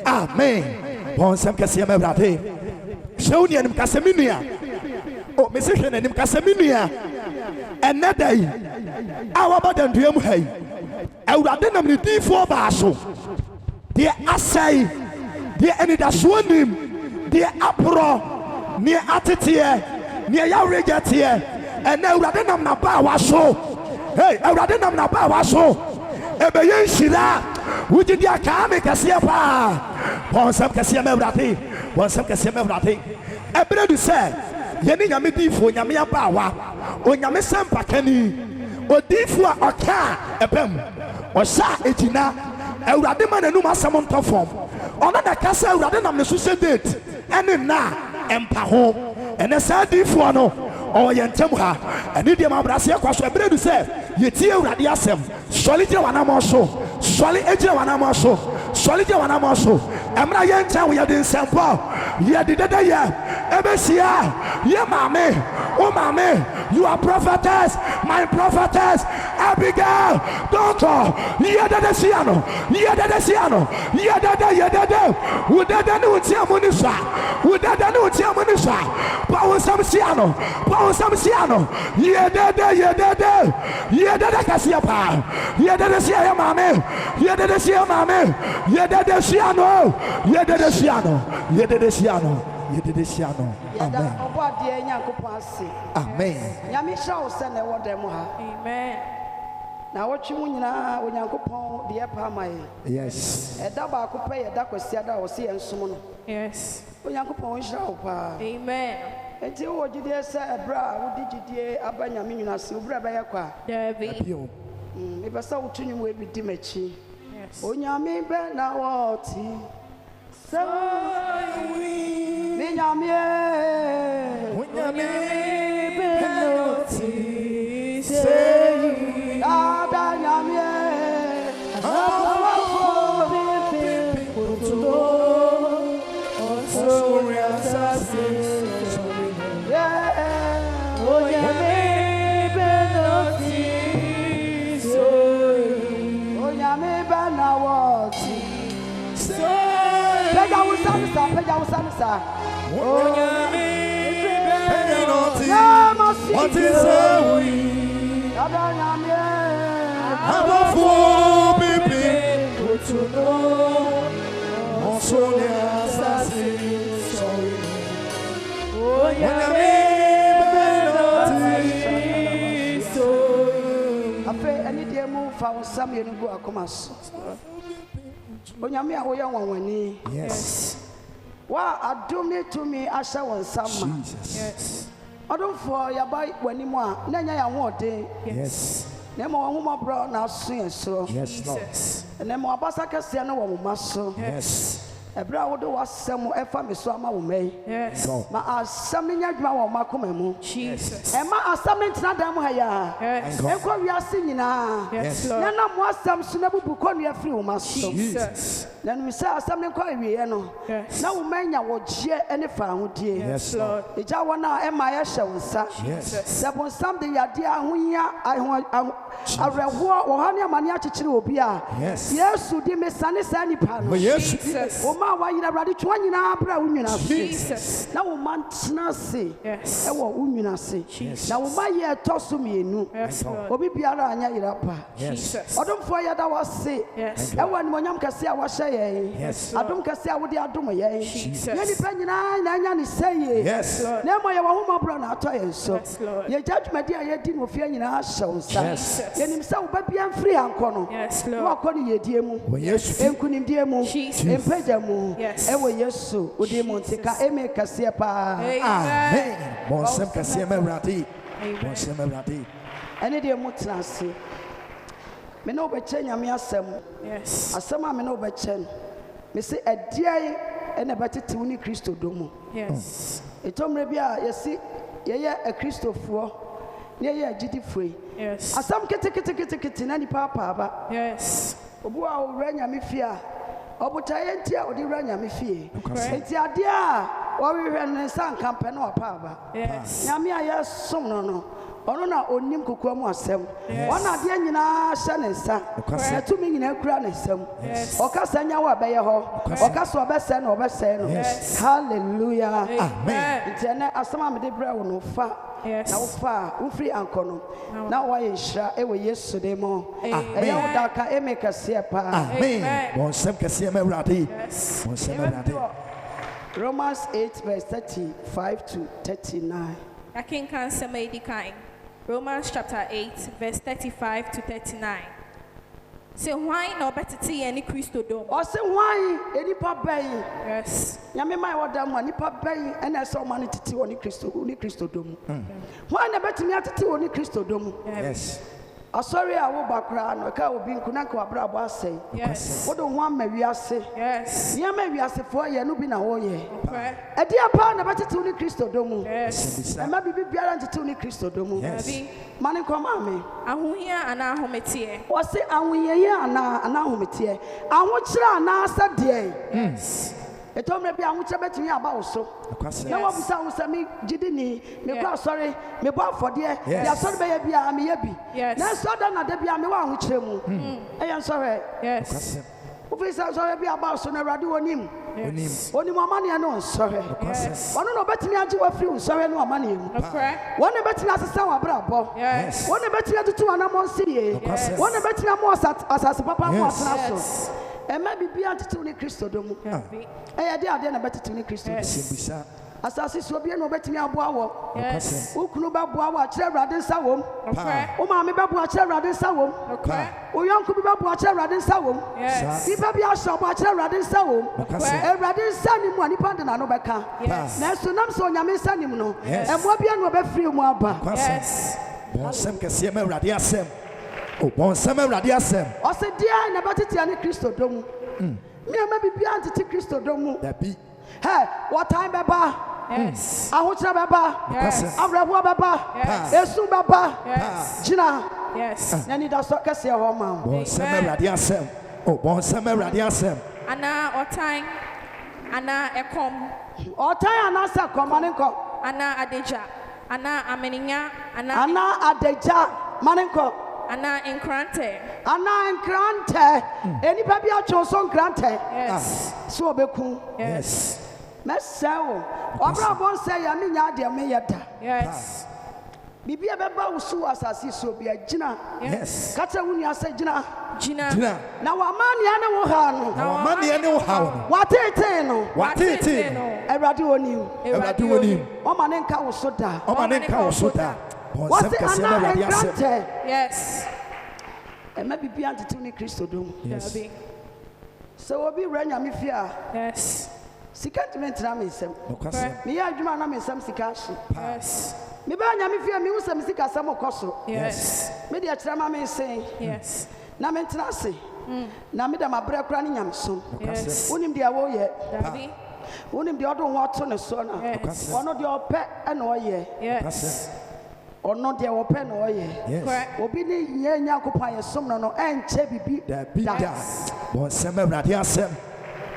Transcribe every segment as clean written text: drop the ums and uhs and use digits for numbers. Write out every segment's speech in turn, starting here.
Amen. Bonsam kasiye mebrate. Shawni anim kaseminia. Oh, meseke anim kaseminia. Enadai. Awaba danduam hai. Awurade nam ne difo baaso. De asai. De enidasonim. De apro. Ne atete. Ne yawregete. Ena awurade nam na ba waso. Hey, awurade nam na ba waso. Ebe yen shira. Would you come Cassiapa? Ponsam Cassia Mevrati, Ponsam Cassia Mevrati. A bread to say, Yanina Midi for Yamia Bawa, or Yamisam Pakeni, or Difua or Ka, a Pem, or Sa Etina, a Radiman and Numa Samon Perform, or not a Casa Radinam the Suicide, and in Na, and Paho, and a sad Difuano, or Yantemha, and Idiom Abrasia was a bread to say, Yetia Radiasem, Solitaire Wanamoso. Swali eje wanamaso swali je wanamaso emra ye ntan we de nsempo ye de dede ye ebesia ye mame o mame you are prophetess my prophetess Abigail doctor ye dede siano ye dede siano ye dede wo dede no tia monisa wo dede no tia monisa pa wo sam siano ye dede kasia pa ye dede sia ye mame ye dede sia mame ye dede siano ye dede siano ye dede siano ye dede siano amen amen nyame shawo se na wo dem ha amen na wotwe mu nyina onyankopon de pa mai yes eda ba ko pe eda kwasia da wo se ensom no yes onyankopon shawo pa amen enti wo gidie se ebra wo di gidie aba nyame nyina se obra ba ye kwa dabi me basa wotunyu we bi di machi onyame be na woti so me nyame onyame be na woti say ada nyame awa be kurutulo so reasase yeah onyame be na woti so onyame be na woti so peja usamisa onyame be na woti what is we Abafo bibi utuno Monsonia sasi sorry Onyame benoti so Afe ani de mu fa wonsam ye nugu akomaso Onyame a wo ye wanwani Yes wa adom ne tumi ahye wonsam Jesus Odumfo yaba wanimu a na nya ya hoɔden Yes na mo homa bro na aso yeso Yes Lord na mo abasa kese na wo moma so Yes ebra wo do wasɛm ɛfa me so ama wo mai Yes. ma asɛm ne nya dwuma wo makoma mu Jesus. ɛma asɛm ne ntena dan mu ha ya Yes. ɛkɔ wiase nyinaa Yes, na Lord. na mo asɛm so na bubu kɔnua firi wo ma so Jesus. na no sɛ asɛm ne kɔ awie no Yes. na wo manya wɔgye ne fa hodie Yes, Lord. egya wɔn a ɛma yɛhyɛ wo nsa Yes sɛ bonsam de yadeɛ ahohia awerɛhoɔ wɔ ha ne amane akyekyere obi a Yes. yesu di mesane saa nipa no Oh yes Jesus. wo ma wayera awurade twa nyinaa brɛ wo nwina ase Jesus. na wo ma ntena ase Yes. ɛwɔ wo nwina ase Jesus. na wo ma yɛ ɛtɔ so mmienu Yes, Lord. obi biara anyɛ yera pa Jesus. ɔdomfoɔ yɛda wase Yes. ɛwɔ animonyam kɛse a wahyɛ yɛn Yes. adom kɛse a wode adom yɛn Jesus. yɛn nipa nyinaa na anya ne sɛ yie Yes Lord. na mmɔ yɛwɔ homɔborɔ na atɔ yɛn so Yes, Lord. yɛgya dwumadi a yɛdi no ofie nyinaa hyɛ wo nsa Yes. yɛnim sɛ woba bia mfiri ankɔ no Yes, na Lord. wakɔ no yɛdie mu Oh yes nkonimdie mu Jesus. mpagya mu Yes. ɛwɔ yesu wode mu nti ka ɛme kɛseɛ paa Amen. Amen Bonsam kasiye mewrade Amen. Bonsam mewrade ɛne deɛ mu tena ase me ne wobɛkyɛ nyame asɛm Yes. asɛm a me ne wobɛkyɛ no me se ɛdeɛ ɛna ɛbɛtete wo ne kristo dɔ mu Yes. ɛtɔmmerɛ bi a yɛsi yɛyɛ akristofoɔ na yɛyɛ agyidifoɔ yi Yes. asɛm keteketekete na nipa apaaba Yes. obi a ɔwura nyame fie a ɔbotaeɛ nti a ɔde wura nyame fie Correct. nti adeɛ a wɔrehwɛ no ne nsa nka mpɛ na ɔpaaba Yes. nyame a yɛsom no no ɔno na ɔnim kokoa mu asɛm Yes. ɔna adeɛ nyinaa hyɛ ne nsa Correct. na tumi nyinaa kura ne nsam Yes. ɔka sɛ nya wo a ɛbɛyɛ hɔ ɔka sɛ ɔbɛsɛe na ɔbɛsɛe no Yes. halleluya Amen. nti ɛnɛ asɛm a mede brɛ wo no fa Yes. na wofa a wofiri ankɔ no na woayɛ nhyira ɛwɔ yesu de mu Amen. ɛyɛ wo daka ɛme kɛseɛ paa Amen Amen. Bonsam kasiye mewrade Yes. Bonsam Yɛbɛbi mewrade wɔ Romans 8 verse 35 to 39 Yakinkan Semaidi Kain. Romans chapter 8, verse 35 to 39. Say, why no better tea any Christo dome? ɔse hwan ɛnipa bɛn Yes. nyame ma ɛwɔ da mu a nipa bɛn ɛna ɛsɛ ɔma no tete wɔ ne kristo dɔ mu hwan na ɛbɛtumi atete wɔ ne kristo dɔ mu Yes asɔre a woba koraa no ɛka obi nko na nka wabrabɔ asɛe Yes. wode ho ama wiase Yes. nneɛma wiasefoɔ yɛ no bi na wɔyɛ Okay. ɛdeɛ paa na ɛbɛtete wo ne kristo dɔ mu Yes. ɛma biribi biara ntete wo ne kristo dɔ mu Yes. Abi. ma ne nkɔma me Ahuhia and Ahometie. wɔse ahoyɛyɛ anaa ahometeɛ ahokyerɛ anaasɛ deɛ Yes. ɛtɔmmerɛ bi ahokyerɛ bɛtumi aba wo so Akwase na Yes. wabusa wo sɛ megye ni mekɔ Yeah. asɔre mebɔ afɔdeɛ Yes. deɛ asɔre bɛyɛ biaa meyɛ bi Yes. nanso da na da biaa mewɔ ahokyerɛ mu ɛyɛ nsɔre Yes. Akwase wofiri sɛ nsɔre bi aba wo so na awurade wɔnim Yes. onim amanneɛ ne nsɔre Yes. ɔno na ɔbɛtumi agye wafiri wo nsɔre ne amanneɛ mu Okay. wɔn na bɛtumi asesa w'abrabɔ Yes. wɔn na bɛtumi atutu w'anammɔ nsirie Yes. wɔn na bɛtumi ama asase papa mu Yes. atena so Yes. ɛma biribiara ntete wo ne kristo dɔ mu Abi. ɛyɛ de adeɛ na bɛtete wo ne kristo dɔ mu Simbisa asase so obiara na ɔbɛtumi aboa wɔ Yes. wo kunu bɛboa wɔ akyerɛ awurade nsa wɔ mu Okay. wo maame bɛboa akyerɛ awurade nsa wɔ mu Okay. wo yɔnko bi bɛboa akyerɛ awurade nsa wɔ mu Yes. nipa bi ahyɛ ɔbɔ akyerɛ awurade nsa wɔ mu Akwase awurade nsa nim a nipa de n'ano bɛka Yes. nanso nam sɛ onyame nsa nim no Yes. ɛmmoa biara na ɔbɛfiri mu aba Akwase Yes. Bonsam kasiye mewrade asem Oh bonsam mewrade asem ɔsɛ deɛ na bɛtete ne kristo dɔ mu mmeɛma biribiara ntete kristo dɔ mu Dabi hɛ wɔtan bɛba Yes. ahokyerɛ bɛba Yes. awerɛhoɔ bɛba Yes. esu bɛba Yes. gyina Yes. na nidasɔ kɛseɛ hɔ ma wo Bonsam Amen. mewrade asem Oh bonsam mewrade asem Ana Otang. Ana Ekom. ɔtan anaasɛ kɔma ne nkɔ Ana Adeja. Ana Ameninya. Ana anaa adagya ma ne nkɔ Ana Enkrante. anaa nkrantɛ enipa bi atwe so nkrantɛ Yes. so ɔbɛku Yes mɛsɛe wo ɔbrabɔ nsɛ yɛ menya adeɛ meyɛ da Yes. Bibia beba usu asasi so bia gina. Yes. Kata wuni ase gina. Gina. Na wa mani ane wo ha no. Na wa mani ane wo ha no. Wa tete no. Wa tete no. Ewrade woni. Ewrade woni. O ma ne nka wo so da. O ma ne nka wo so da. What's the answer? Yes. And maybe be anti Christo dom. Yes. So we'll be running a mifia. Yes. Secondment Ramism. Me, I do not miss some sikashi. Yes. Me, by Yamifia, me, some sika, some cosso. Yes. Media Trama may say, yes. Namentrasi. Namida, my break running yam soon. Yes. Unim the awo yet. Unim the other water on the son. One of your pet and oye. Yes. Or not the open oye. Yes. Obini Yakupa, Somno, and Chebi. That be that. Bon summer radiasem.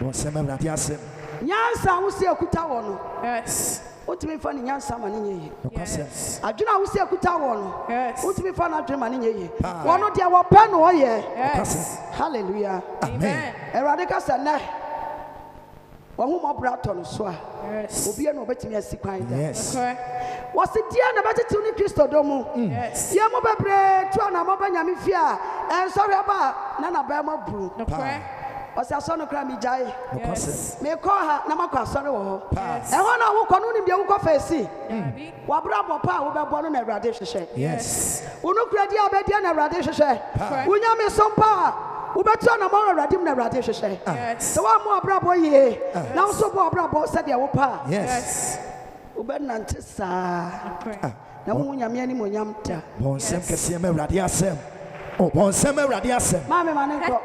Bon summer radiasem. Nyansa wo se akuta wo no. Yes. Otimi fa ni nyansa ma ne ye. Yes. Adwena wo se akuta wo no. Yes. Otimi fa na adwena ma ne ye. Wo no de wo pa no ye. Yes. Hallelujah. Amen. Erade ka sa na. Wo hu mo brato no so a. Yes. Obi e no betimi asikwan da. Yes. Wo se dia na betete ni Kristo do mu. Yes. Ye mo bebre to na mo ba nyame fi a. Ensori aba na ba ma buru. Osa so no kra mi jai. Yes. Me ko ha na makwa sori wo ho. Yes. E ho na wo ko no ni bia wo ko fesi. Wa bra bo pa wo be bo no na Awurade hwehwe. Yes. Unu kra dia be dia na Awurade hwehwe. Unya me som pa. Wo betu na mo Awurade na Awurade hwehwe. Yes. So wa mo bra bo ye. Na so bo bra bo se dia wo pa. Yes. Wo be nante sa. Na wo nya me ani mo nyam ta. Bon sem kese me radiasem. Oh, bon sem me radiasem. Ma me mane ko.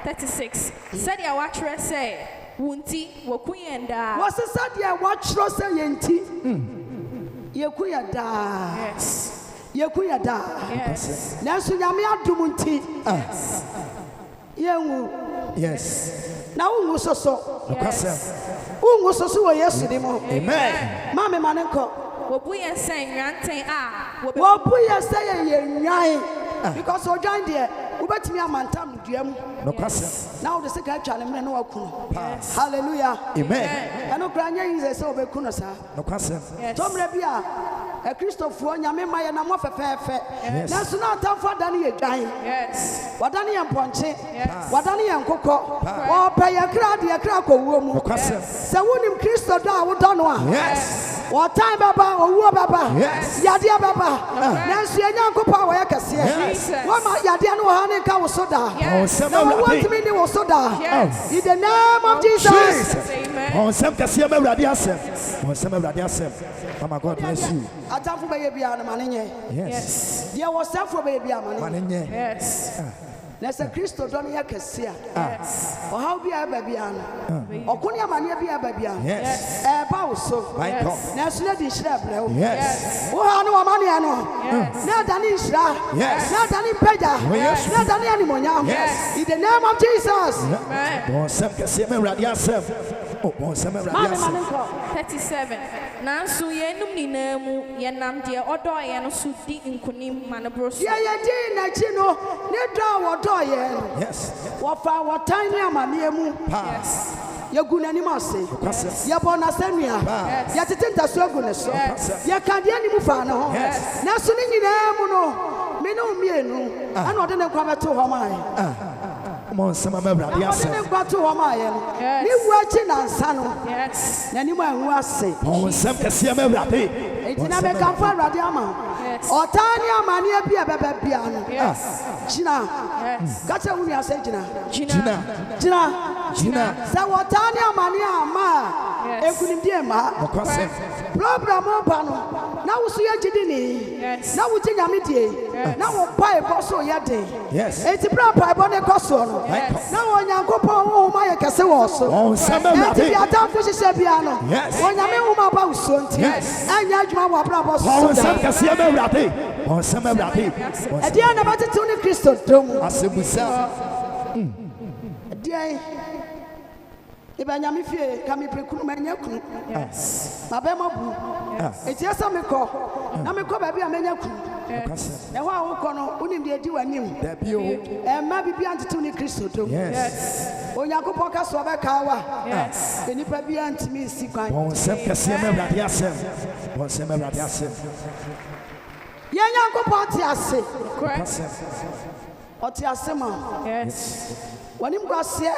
36. Said ya watch say wunti wakuyenda. Wo se sadia wa chro se yenti. Yekuya da. Yes. Yekuya da. Yes. Nanso nyame adum nti. Yenwu. Yes. Na ungu soso. Yes. Ungu soso wo Yesu di mo. Amen. Ma me mane ko. Wobuye say nyanten a. Wo buye say ye nwan. Because o join there. Ubetimi amantam duam. No kwasem. Now the second challenge me no wakuno. Hallelujah. Amen. Eno kranya yin say obekuno sa. No kwasem. Tomre bia e Christopher nyame maye na mo fefefe. Na so na atamfo da ne ye dwan. Yes. Wada ne ye mponche. Wada ne ye nkokọ. O pa ye kra de ye kra kowuo mu. No kwasem. Se wonim Christo da wo do no a. Yes. What time baba owuo baba. Yes. Yade baba. Na so ye nyankopọ wo ye kase. Wo ma yade no ha ne ka wo so da. Bon sem me What radiasem. me ni wo so da. Yes. In the name of Jesus. Amen. Bon sem kese me radiasem. Bon sem me radiasem. Mama, God bless you. Atamfo be ye bia na mane nye. Yes. Dia wo safo be ye bia mane. Manenye. Yes. Na se Kristo do ne ye kase a. Yes. O how bia ba bia no. Okuni amane bia ba bia. Yes. Ba wo so. My God. Na so na di hira bre wo. Yes. Wo ha no amane no. Na da ni hira. Yes. Na da ni peja. Yes. Na da ni animonyam. Yes. In the name of Jesus. Amen. Bon sem kese me radiasem. Oh, bon sem me Mane radiasem. ko. 37. Nanso yenum ninamu yenam de odo ye no so di nkunim manebro so. Ye di na chi no. Ne do wo do ye no. Yes. Wo fa wo tan ni amane mu. Yes. Ye gu n'anim ase. Kwasem. Ye bo na sanua. Yes. Ye tete ntaso agu ne so. Yes. Ye ka de animu fa ne ho. Yes. Na so ni nyina mu no. Me no mienu. Ana ode ne kwa beto ho mai. Bon sem me Ode ne radiasem. kwa to ho mai no. Yes. Ni wu achi na nsa no. Yes. N'anim anwu ase. Bon sem kese me radi. Enti na me kan fa Awurade ama. Yes. Otani amane bia bebe bia no. Yes. Gina. Yes. Gacha wu ni ase gina. Gina. Gina. Gina. Se wotani amane ama. Yes. Ekunim die ma. No kwasem. Program ba no. Na wo so ye gidi ni. Yes. Na wo ti nyame die. Na wo pai bo so ye de. Yes. Enti bra pai bo ne koso no. Yes. Na wo nyankopon wo ma ye kese wo so. Bon sem me Enti radi. bi atamfo hihye bia no. Yes. Wo nyame wo ma ba wo so nti. Yes. Anya adwuma wo abra bo so. Bon sem kese me radi. Bon sem me radi. E dia na ba tetu ni Kristo dom. Asebusa. Dia Iba nyame fie ka me prekunu manya kunu. Yes. Ma be mabu. Eti esa me ko. Na me ko ba bia manya kunu. Kwasem. E ho a wo ko no unim de di wanim. Da bio. E ma bibia antetu ni Kristo dom. Yes. Onyankopon ka so be ka wa. Yes. Enipa bia antimi si kwan. Bon sem kese me radiasem. Bon sem me radiasem. Yanyankopɔn te ase. Correct. Ɔte ase ma. Yes. Wani mgrasie.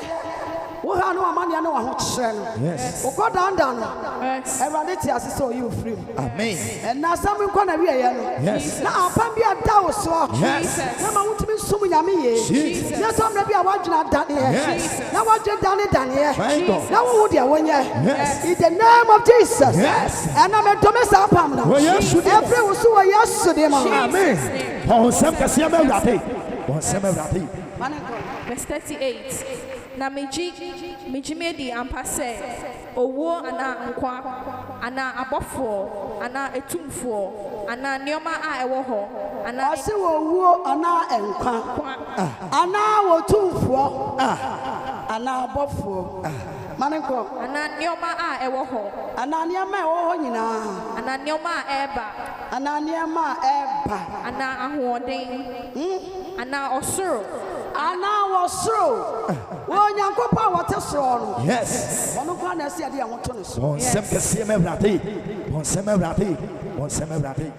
Wo ha no amane na wa ho kyerɛ no. Yes. Okɔ danda no. Yes. Awurade te ase sɛ ɔyɛ ofiri. Amen. Ɛna asɛm nkɔ na wie yɛ no. Yes. Na apam bi ada wo so. Yes. Na ma wotumi sum nyame ye. Jesus. Na sɔm na bi a wadwena dane ye. Yes. Na wadwena dane ye. Thank God. Na wo deɛ wonyɛ. Yes. In the name of Jesus. Yes. Ɛna me dome sa apam no. Oh, yes. Every wo so wɔ Yesu de ma. Amen. Bonsam kɛseɛ ma Awurade. Bonsam Awurade. Verse 38. Na meji medi ampa sɛ owo ana nkwa ana abɔfoɔ ana etumfoɔ ana nneɛma a ɛwɔ hɔ ana Ɔse wɔ wuo anaa nkwa. Anaa wɔ tumfoɔ. Anaa abɔfoɔ. Manenko. ana nneɛma a ɛwɔ hɔ Anaa nneɛma a ɛwɔ hɔ nyinaa. ana nneɛma a ɛreba Anaa nneɛma a ɛreba. ana ahoɔden ana ɔsoro Anaa wɔ soro. Wɔ Onyankopɔn a wɔte soro no. Yes. Ɔno nkwa na ɛsɛ yɛde yɛn ho to ne so. Bonsam kɛseɛ ma Awurade. Bonsam Awurade. Bonsam Awurade.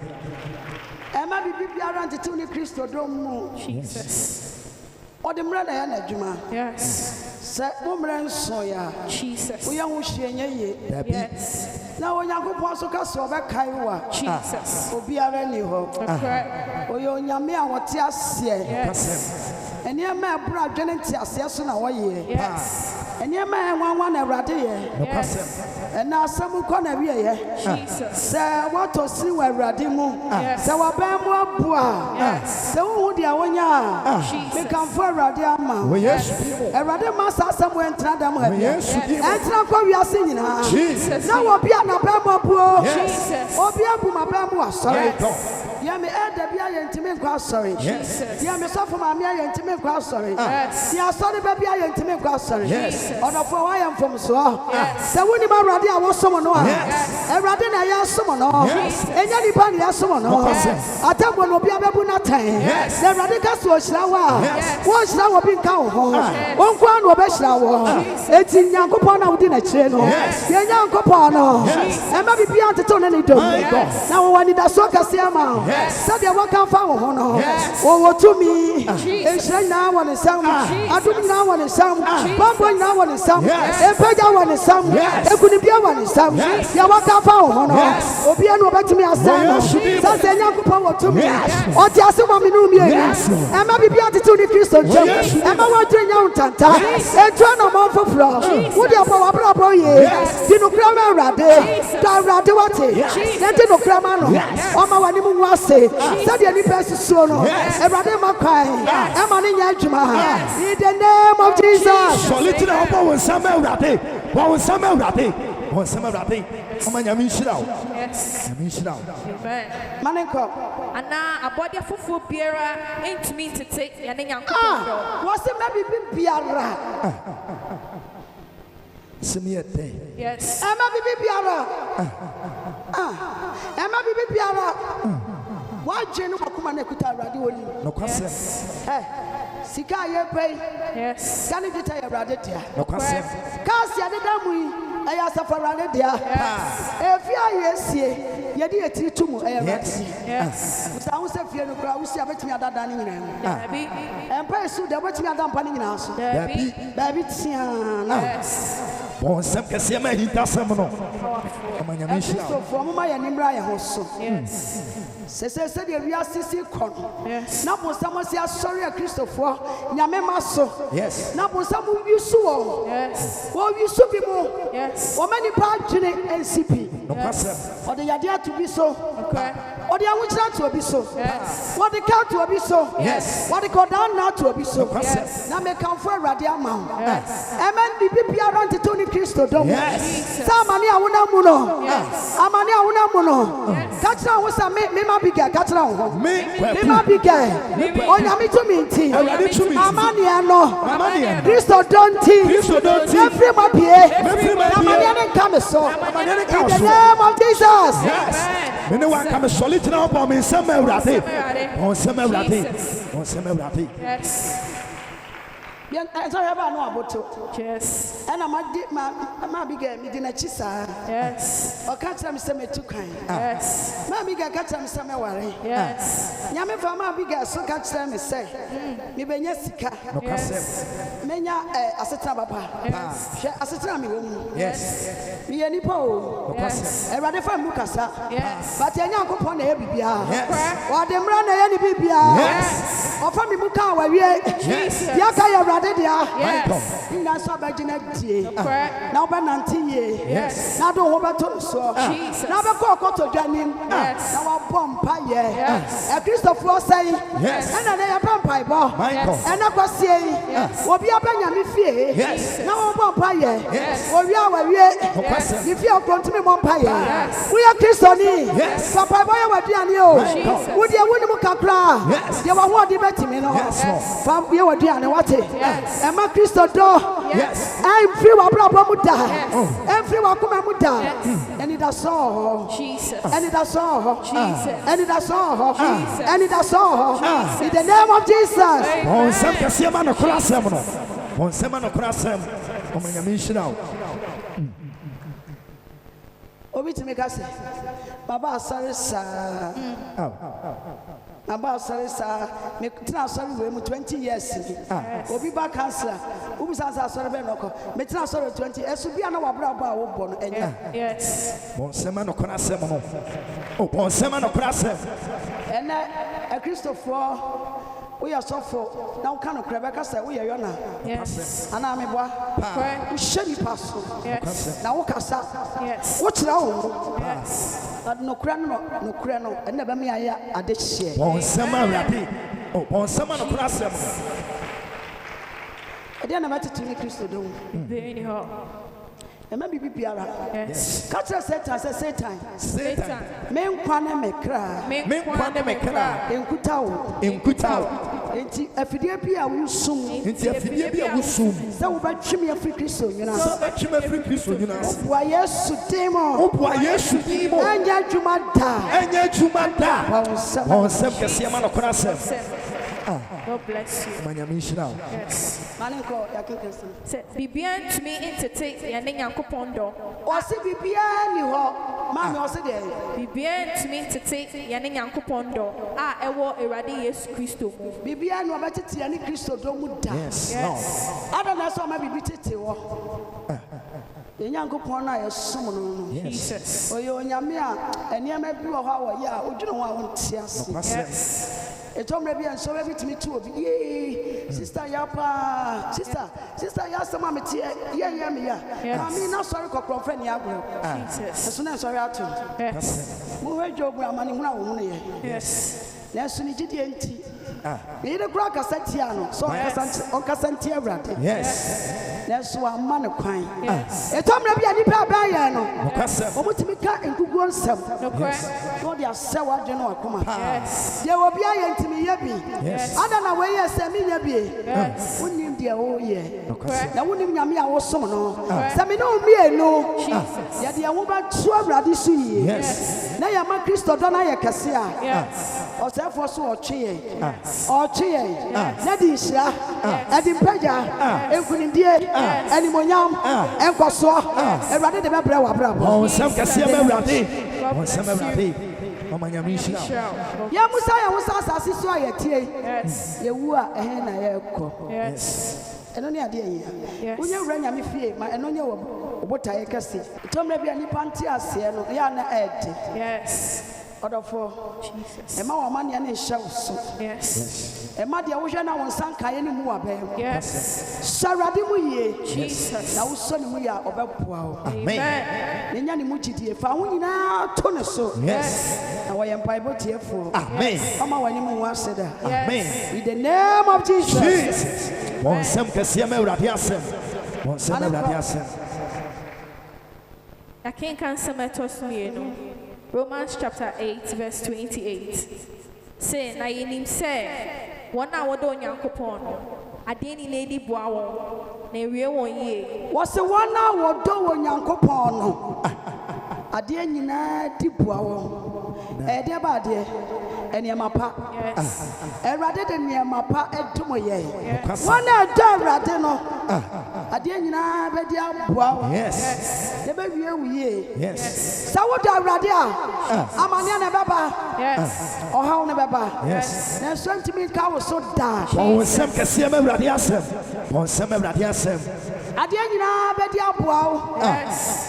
Ɛma bibi biara ntetew ne Kristo dom mu. Jesus. Ɔde mmerɛ na yɛ n'adwuma. Yes. Sɛ mo mmerɛ nso yɛ a, Jesus. woyɛ ho hwie nyɛ yie. Dabi. Yes. Na Onyankopɔn so ka sɛ ɔbɛkae wo a, Jesus. obiara nni hɔ. Correct. Ɔyɛ Onyame a wɔte aseɛ. Yes. Nneɛma a ɛboro adwene nte aseɛ so na wɔyɛ. Yes. Nneɛma a ɛnwanwa na Awurade yɛ. Yes. Ɛna asɛm kɔ na wieyɛ. Jesus. Sɛ wɔtɔ si wɔ Awurade mu, Yes. sɛ wɔbɛn mu abu a, Yes. sɛ wohu deɛ wonya a, Jesus. mekamfo Awurade ama wo. Wɔ Yesu din mu. Awurade ma saa asɛm wɔ ntena dam ha Wɔ bia. Yesu din mu. Ɛntena kɔ wiase nyinaa. Jesus. Na wɔ bi a n'abɛn mu abu o. Jesus. Obi abu m'abɛn mu asɔre. Thank God. Deɛ me ɛda bi a yɛntumi nkɔ asɔre. Yes. Deɛ me sɔfo maame a yɛntumi nkɔ asɔre. Yes. Deɛ asɔre ba bi a yɛntumi nkɔ asɔre. Yes. Ɔdɔfoɔ woayɛ mfomsoɔ. Yes. Sɛ wonim Awurade a wosom no a, Yes. Awurade na yɛsom no. Yes. Ɛnyɛ nipa na yɛsom no. Yes. Atamfo no obi abɛbu n'atɛn. Yes. Na Awurade ka sɛ ɔhyira wo a, Yes. wonhyira wɔ bi nka wo ho. Wo nko ara na ɔbɛhyira wo. Enti Nyankopɔn na wodi n'akyire no. Yes. Yɛn Nyankopɔn no. Yes. Ɛma biribiara ntetew ne ne dom. My God. Na wɔwɔ anidasoɔ kɛseɛ ma wo. Yes. Sɛdeɛ wɔkamfa wo ho no. Yes. Wɔwɔ tumi. Jesus. Nhyira nyinaa wɔ ne nsam. Adom nyinaa wɔ ne nsam. Jesus. Bɔmbɔ nyinaa wɔ ne nsam. Yes. Mpagya wɔ ne nsam. Yes. Ekunibea wɔ ne nsam. Yes. Deɛ wɔkamfa wo ho no. Yes. Obiara na ɔbɛtumi asɛn no. Yes. Sɛ sɛ Nyankopɔn wɔ tumi. Yes. Ɔte ase wɔ me ne wo mmienu. Yes. Ɛma biribiara tetew ne Kristo nkyɛm. Yes. Ɛma wɔadwene nyɛ wo ntanta. Ɛntu anammɔn foforɔ. Wode ɔbɔ w'abrabɔ yie. Yes. Di nokorɛ ma Awurade. Dɔ Awurade wɔte. Na di nokorɛ ma no. Ɔma w'anim ngu ase. Sɛdeɛ nnipa asisuo no. Yes. Awurade ma kwan. Ɛma ne nyɛ adwuma. In the name of Jesus. Sɔle tena hɔ bɔ wo nsam ma Awurade. Bɔ wo nsam ma Awurade. Bɔ wo nsam ma Awurade. Ɔma Nyame nhyira wo. Yes. Nyame nhyira wo. Amen. Manenkɔ. Ana abɔdeɛ foforɔ biara ntumi ntete yɛne Nyankopɔn dɔ. Wɔse ma biribi biara. Asɛm yɛ dɛn. Yes. Ɛma biribi biara. Ɛma biribi biara. Wɔadwene wakoma no akuta Awurade wɔ nim. Nokwasɛm. Sika a yɛpɛ yi. Yes. Sika ne dwetɛ yɛ Awurade dea. Nokwasɛm. Kaasi adeda mu yi ɛyɛ Asafo Awurade dea. Efi a yɛsie yɛde yɛtiri tu mu ɛyɛ Awurade. Yes. Musa ho sɛ fie no koraa wosi abɛtumi adada ne nyinaa mu. Dabi. Ɛmpa esu deɛ wobɛtumi ada mpa ne nyinaa so. Dabi. Baabi tia na. Yes. Bɔ nsɛm kɛseɛ ma ahintasɛm no. Ɔma Nyame nhyira wo. Akristofoɔ moma yɛ nimra yɛ ho so. Yes. Sɛdeɛ wiase si kɔ no. Yes. Na bonsam si asɔre Akristofoɔ Nyame ma so. Yes. Na bonsam wi so wɔn. Yes. Wɔwi so bi mu. Yes. Wɔma nipa adwene nsi pi. Nokwasɛm. Ɔde yadeɛ ato bi so. Okay. Ɔde ahokyere ato obi so. Yes. Wɔde ka ato obi so. Yes. Wɔde kɔdaa nna ato obi so. Nokwasɛm. Na mekamfo Awurade ama wo. Yes. Ɛmɛ biribi biara ntetew ne Kristo dɔm. Yes. Sɛ amane a wonam mu no. Yes. Amane a wonam mu no. Ka kyerɛ wo sɛ mema bi gɛ ka kyerɛ wo ho. Me Mema kwaku. bi gɛ. Onyame tumi nti. Awurade tumi nti. Amaneɛ no. Amaneɛ no. Kristo dɔ nti. Kristo dɔ nti. Mefiri mu apie. Mefiri mu apie. Amaneɛ ne nka me so. Amaneɛ ne nka In wo the so. name of Jesus. Yes. Me ne wa ka me sɔle tena hɔ bɔ me nsɛm ma Awurade. Bɔ nsɛm ma Awurade. Jesus. Bɔ nsɛm ma Awurade. Yes. Sorry about no aboto. Yes. And my big Medina Chisa. Yes. Or catch them some too kind. Yes. My big catch them some worry. Yes. Yammy for my big so catch them say. Maybe Jessica. Yes. Menya Asatra Papa. Yes. Asatra me. Yes. Me any po. Yes. A rather fine Mukasa. Yes. But I know upon a bibia. Yes. Or the run any bibia. Yes. Or from the Muka where we Jesus. Yakaya rather there. Yes. In that Sabajinet. Correct. Now, Bananti. Yes. Now, don't hold to so. Jesus. Now, the cocoa to Janin. Yes. Now, a bomb pie. Yes. A Christopher say. Yes. And then a bomb pie. Michael. And I was saying, will be a Benjamin Fee. Yes. Now, a bomb pie. Yes. Or we are where we Yes. if you are going to be one pie. Yes. We are Christoni. Yes. Papa, why are we doing you? Jesus. Would you win a cacra? Yes. You were what debating me. Yes. From you were doing what? Yes. And my Christo door. Yes. I'm free wa brabo muda. Yes. I'm free wa kuma muda. Yes. And it does so. Jesus. And it does so. Jesus. And it does so. Jesus. And it does so. Jesus. In the name of Jesus. On some Cassiama no Crasam. On some no Crasam. Oh, my mission now. Obi to make us. Baba sorry sir. Baba sorry sir. Me tina sorry we 20 years. Obi ba cancer. Obi sansa sorry be noko. Me tina sorry 20. Esu bia na wabra ba wo bo no enya. Yes. On some no Crasam. Oh, on some no Crasam. And a Christopher. We are so for now. Can Rebecca say we are Yona? Yes. And I'm a boy. Correct. Shady passo. Yes. Now, Cassa. Yes. What's wrong? Yes. But no crano, no crano, and never me I did share. On some rapid. Oh, on some no Crasam. I didn't matter to me, Christo. Very hot. And maybe Piara. Yes. Catch a set as a set time. Satan. Men quane me cry. Men quane me cry. In Kutao. In Kutao. If you appear, we soon. Into a video will soon. So about Jimmy of Christo, you know. So that you may free peace you know. Why, yes, to Demo. Oh, why, yes, you demo. And yet you might die. And yet you might die. On some Cassiama no Crasam. God bless you. My mission now. Yes. Maninko, Yakin. Say, Bibian to me into take Yanning Yankopondo. Or see Bibian, you are. Mammy, also there. Bibian to me to take Yanning Yankopondo. Ah, I will eradi yes Christo. Bibian, no better to any Christo, don't die. Yes. Yes. I don't know, so maybe beat it. The young Kupona is someone. Jesus. Or you're Yamia, and Yamma blew a hour. Yeah, would you know I want to see us? Yes. It's already and so every to me too. Yay, Sister Yapa, Sister Yasa Mamma, yeah. I mean, not sorry, Cockroach, friend Yagro. Jesus. As soon as I have to Yes. move your money when I want to. Yes. That's when you did the empty. Need a crack a Santiano, so I can't Santiago. Yes. That's why I'm man of crime. Yes. A time maybe I need to buy no. Mokasem. What to make and could go on some. No correct. No, they are so I don't know. Come on. Yes. There will be a to me, Yabi. Yes. I don't know where you're sending Yabi. Yes. Wouldn't you, dear, oh, yeah. Correct. Now, wouldn't you, I was so no. Some no, me, no. Jesus. Yet, the woman 12 radissi. Yes. Now, you're my Christo, don't I, Cassia? Yes. Or therefore, so or cheer. Or cheer. Nadisha. And in Peja. And couldn't dear. And in Monyam. And Cosso. And rather the Bravo. On some Cassiama rapid. On some rapid. Oh, my mission now. Yamusaya was as I say. Yes. You are a hen I echo. Yes. And only a dear. Yes. When you run your fear, my and on your what I can see. Tom maybe any pantias here, no, Yana Ed. Yes. Other for Jesus. a more money and a shows. Yes. A mother was on Sanka any more. Yes. Sarah Dimuye. Jesus. Now, son, we are about wow. Amen. Then Muchi, found now, Tonaso. Yes. And I am Bible here for. Amen. Come on, when you was said that. Amen. In the name of Jesus. Jesus. On some Cassiama rapiasem. On some rapiasem. I can't cancel my toss me. Romans chapter 8, verse 28. Say, na yenim say, one hour don't yankopon. I didn't lady bow. Ne real 1 year. Was the 1 hour do on Yankopon? I didn't deep wow. Dear bad, any mapa. Rather than near mapa at Tumoye. One done Rateno. I didn't know Bedia. Yes. The baby, Yes. so what I radia? Amaniana Baba. Yes. Or how never. Yes. Now, swim to me, car was so dark. On some Cassiam Radiasem. On some Radiasem. I didn't know Bedia. Yes.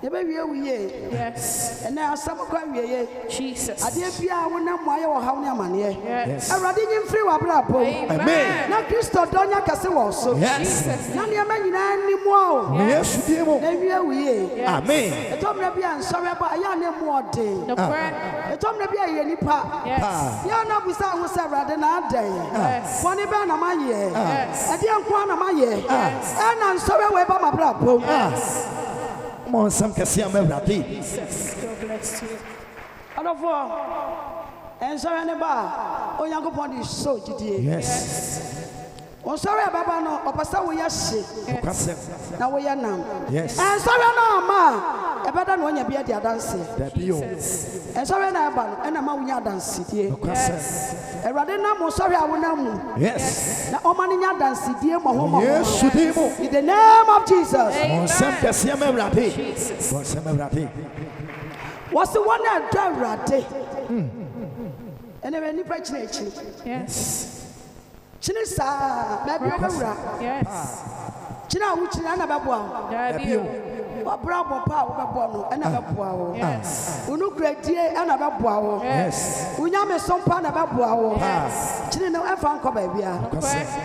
The baby, Yes. and now some quite Jesus. I did be a one of my or how near money. Yes. A radiant free wabrapo. Amen. Now, Christo Donia Casso. Yes. Jesus. None of my anymore. Yes, dear. Then we Amen. a Tom Nabian, sorry about a young more day. The prayer. A Tom Nabia, any part. Yes. Yana was out with rather than our day. Yes. One event of my year. Yes. A dear one of my year. And I'm sorry about my brother. On some Cassiam Radi. God bless you. And sorry, any bar. Oh, young upon is so today. Yes. Oh, sorry about no, or Pastor, we are sick. Cassam. Now we are now. Yes. And sorry, no, ma. A better one you be at the dance. That you. And sorry, no, and I'm out in dance city. Cassam. And rather than sorry, I will know. Yes. Now, all money in dance city, my home. Yes, you did. In the name of Jesus. On some Cassiam Radi. Jesus. On some Radi. What's the one that drive Rade? And then any preaching. Yes. Chinisa, maybe over. Yes. China, which is another one. There be you. What bravo power, another power. Yes. Unu great dear, another power. Yes. Unyame some pan about power. Yes. China, no, I found baby. Prayer.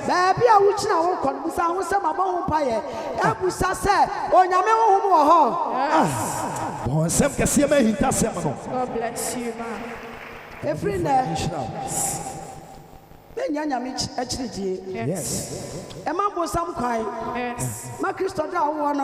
Baby, I wish I won't come. Some was some about Pire. Abusa said, Oh, Yame, who On some Cassiam Hintasam. God bless you, man. every night. Yanya Mitch actually. Yes. A man was some kind. Yes. My Christo one.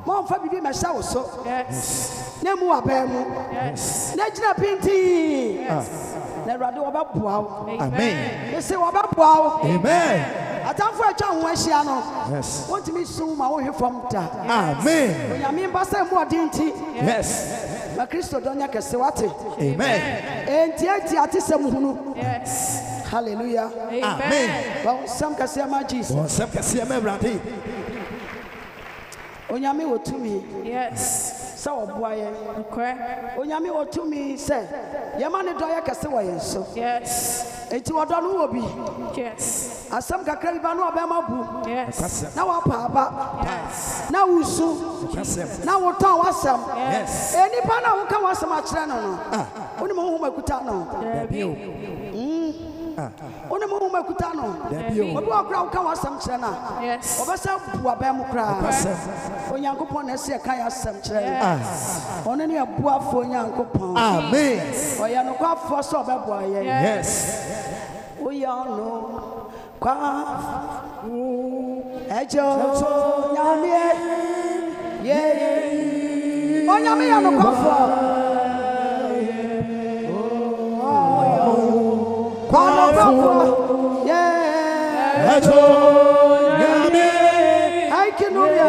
More for me, myself so. Yes. Nemu abemu. Yes. Najina pinti. Yes. Never do about wow. Amen. They say about wow. Amen. I time for a child when she ano. Yes. Want to me soon, I want you from that. Amen. When I mean, Pastor, more dinty. Yes. My Christo Donya Casewati. Amen. And Tiatisam. Yes. Hallelujah. Amen. Well, some Casema Jesus. On some Cassiam Radi. Onyame wo tumi Yes. sa oboaye Okay. onyame wo tumi se ye ma ne doye kese wo yen so Yes. enti wodo no wo bi Yes. asam kakra bi ba no obema bu Yes. Cassam. na wa pa aba Yes. na wusu Cassam. na wo ton wasam Yes. eni pa na wo ka wasam a kire no no oni mo hu makuta no There be you. oni mo hu makuta no That you. obi wa kra wo ka wasam kire na Yes. obesa bu aba mu kra Cassam. onyankopon na se ka ya asam kire ono ne abuafo onyankopon Amen. oya no kwa fo so obebo aye Yes. oya no kwa ejo nyame ye onyame ya no kwa fo kwa no kwa fo ye Ejo Yami. ai kinuria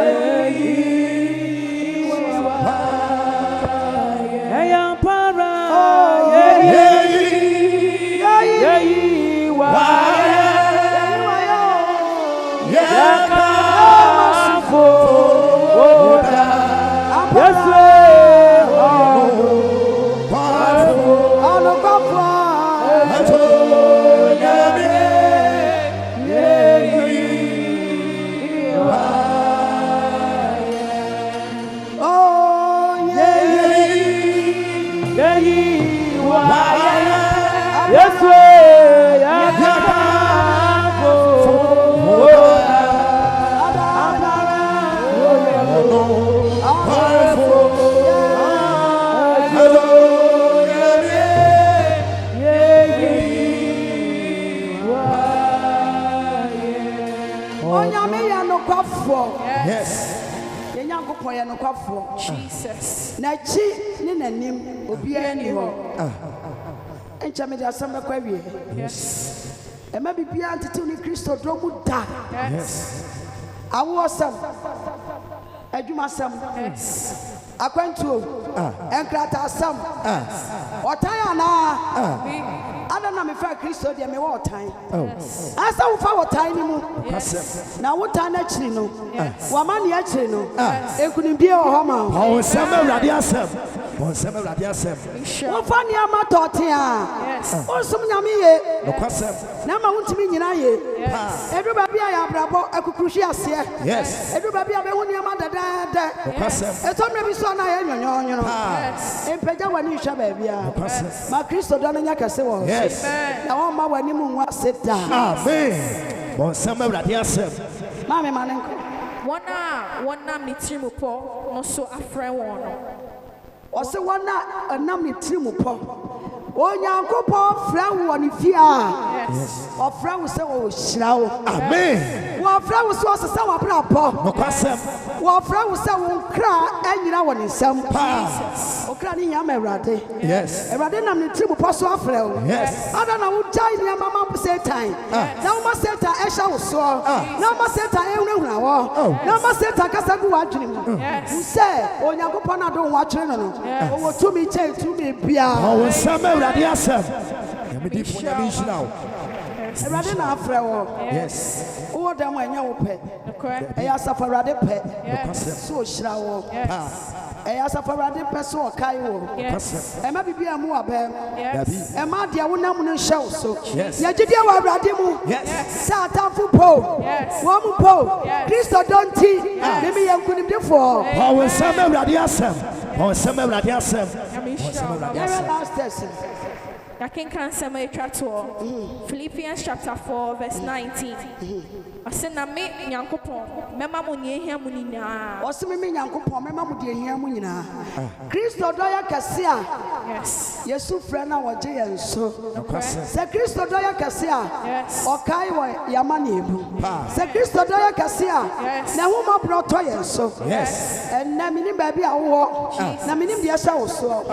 Jesus. na chi ni nanim obi ani ho encha me da samba kwa wie Yes. e ma bibia ntete ni Kristo do mu da Yes. awo sam adwuma sam Yes. akwantuo enkrata asam otan ana ada na me fa Kristo de me wo otan asa wo fa otan ni mu na wo tan na chiri no wa ma ne a chiri no ekunimdie wo ho ma wo nsɛm awurade asɛm wo nsɛm awurade asɛm wo fa ne ama tɔte a wo sum nyame ye no kwasɛm na ma wontimi nyina ye edu ba bia ya brabo akukuhwi ase yes edu ba bia be wo ne ama dada no kwasɛm eto me bi so na ye nyonyo empagya wani hwa ba bia ma Kristo do no nya kase wo yes na wo ma wani mu nwa seta amen wo nsɛm awurade asɛm ma me ma ne nko Wana mitirimu po no so afrɛ wɔn no. Ɔse wana na mitirimu po. Onyankopɔn frɛ wo ne fie a. Ɔfrɛ wo sɛ wo hyira wo. Amen. Wɔfrɛ wo sɛ ɔsesa wo abrabɔ. Nokwasɛm. Wɔfrɛ wo sɛ wo nkra anyina wɔ ne nsam. Okra ne nyama Awurade. Yes. Awurade nam ne tirimu po so afrɛ wo. Yes. Ada na wo gyae ne mama Satan. Na wo ma Satan ɛhyɛ wo so. Na wo ma Satan ehunahuna wo. Na wo ma Satan kasa gu wadwene mu. Wo sɛ Onyankopɔn na do wo atwere no no. Wo tumi kyɛ tumi bia. Wo nsɛm awurade asɛm. Yɛmedi fo nyame nhyira wo. Awurade na afrɛ wo. Yes. Wo dɛm ɛnyɛ wo pɛ. Ɛyɛ Asafo Awurade pɛ. So hyira wo. Ɛyɛ Asafo Awurade pɛ so ɔkae wo. Ɛma bibi amu abɛm. Ɛma deɛ wo nam no nhyɛ wo so. Yɛgyidie wɔ Awurade mu. Sɛ atamfo po. Wɔn mu po. Kristo dɔnti. Mimi yɛ nkonimdifoɔ. Wo nsɛm awurade asɛm. Wo nsɛm awurade asɛm. Yɛrɛ last test. Yakenkan sɛm atwa toɔ. Philippians chapter 4 verse 19. Ɔse na me Nyankopɔn mɛma mo nea ehia mo nyinaa. Ɔse me Nyankopɔn mɛma mo deɛ ehia mo nyinaa. Kristo dɔ yɛ kɛse a. Yes. Yesu frɛ na wɔgye yɛn so. Sɛ Kristo dɔ yɛ kɛse a. Yes. Ɔkae wɔ yɛama ne ebu. Sɛ Kristo dɔ yɛ kɛse a. Na ho ma brɔ tɔ yɛn so. Yes. Ɛnna minim baabi a wowɔ. Na minim deɛ ɛhyɛ wo so.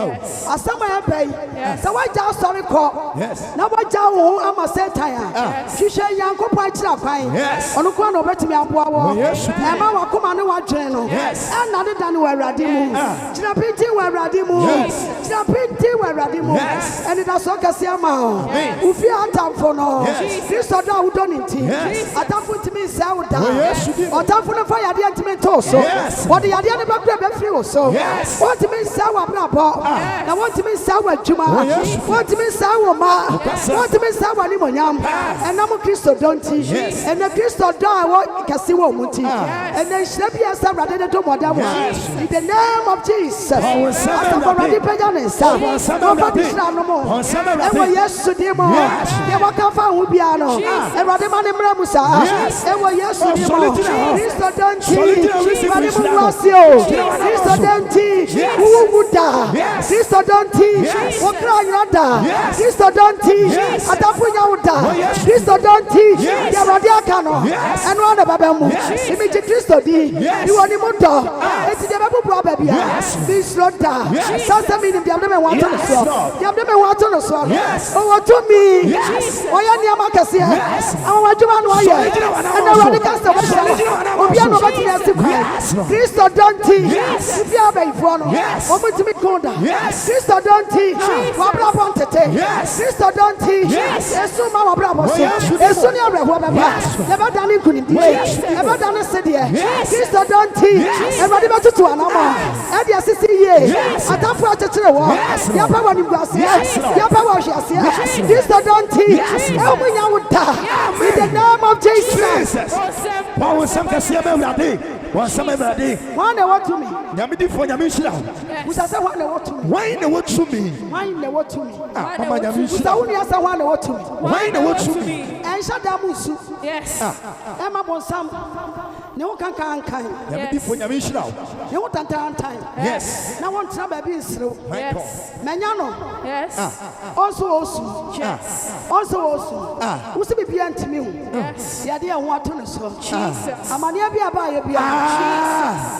Asɛm a yɛbɛ yi. Sɛ wɔagya asɔre kɔ. Na wɔagya wo ho ama Satan a. Hwehwɛ Nyankopɔn akyira kwan. Ɔno kɔ na obetumi aboa wo. Ɛma wakoma ne wadwene no. Ɛna de da ne wɔ Awurade mu. Gyina pinti wɔ Awurade mu. Gyina pinti wɔ Awurade mu. Ɛne da so kɛse ama wo. Wofi atamfo no. Kristo dɔ a wodɔ ne nti. Atamfo ntimi nsɛ wo da. Ɔtamfo no fa yadeɛ ntimi nto so. Wɔde yadeɛ no bɛkura bɛfiri wo so. Wɔntimi nsɛ wo abrabɔ. Na wɔntimi nsɛ wo adwuma. Wɔntimi nsɛ wo ma. Wɔntimi nsɛ wo animonyam. Ɛnam Kristo dɔ nti. Ɛnɛ Kristo dɔ a wɔ kɛse wɔ mu nti. Ɛnɛ nhyira bi ɛsɛ Awurade de to mɔda mu. In the name of Jesus. Asafo Awurade pɛgya ne nsa. Wɔmfa de hyira no mu. Ɛwɔ Yesu din mu. Deɛ wɔka fa ho biara no. Awurade ma ne mmerɛ mu saa. Ɛwɔ Yesu din mu. Kristo dɔ nti. Awurade mu wu ase o. Kristo dɔ nti. Wuwu da. Kristo dɔ nti. Wɔkra nyina da. Kristo dɔ nti. Atamfo nya wo da. Kristo dɔ nti. Deɛ Awurade aka no. Ɛno ana baba mu. Imagye Kristo di. Iwɔ ni mu dɔ. Eti deɛ bɛbubu aba bia. Bisro da. Sasa mi ni deɛ de me wato no so. Deɛ de me wato no so. Ɔwɔ tumi. Ɔyɛ nneɛma kɛseɛ. Awɔ adwuma no ɔyɛ. Ɛna Awurade kasa wɔhyɛ. Obia no bɛtumi asi kwan. Kristo dɔ nti. Ibi abɛyifoɔ no. Ɔmo tumi kɔn da. Kristo dɔ nti. Wɔabrabɔ ntete. Kristo dɔ nti. Yesu ma wɔabrabɔ so. Yesu ni abrɛhoɔ bɛba. Yɛbɛda ne nkonimdie. Yɛbɛda ne sedeɛ. Kristo dɔ nti. Awurade bɛtutu anamɔ. Ɛde asisi yie. Atamfo akyekyere wɔ. Yɛpɛ wɔ nimguaseɛ. Yɛpɛ wɔ ɔhweaseɛ. Kristo dɔ nti. Ɛmu nya wo da. In the name of Jesus. Wɔn nsɛm kɛseɛ bɛ awurade. Wɔn nsɛm awurade. Wɔn na ɛwɔ tumi. Nyame di fo nyame nhyira wo. Busa sɛ wɔn na ɛwɔ tumi. Wɔn na ɛwɔ tumi. Wɔn na ɛwɔ tumi. Mama nyame Busa nhyira wo. wo nua sɛ wɔn na ɛwɔ tumi. Wɔn na ɛwɔ tumi. Ɛnhyɛ da mu nsu. Yes. Ɛma bɔ nsam. Ne ho kankankan. Nyame di fo nyame nhyira wo. Ne ho tantantan. Yes. Na wɔn tena baabi nserew. Yes. Mɛnya no. Yes. Ɔnso wɔ osu. Ɔnso wɔ osu. Wosi biribiara ntumi hu. Yes. Yɛde ɛho ato ne so. Jesus. Amanneɛ bi aba ayɛ bia.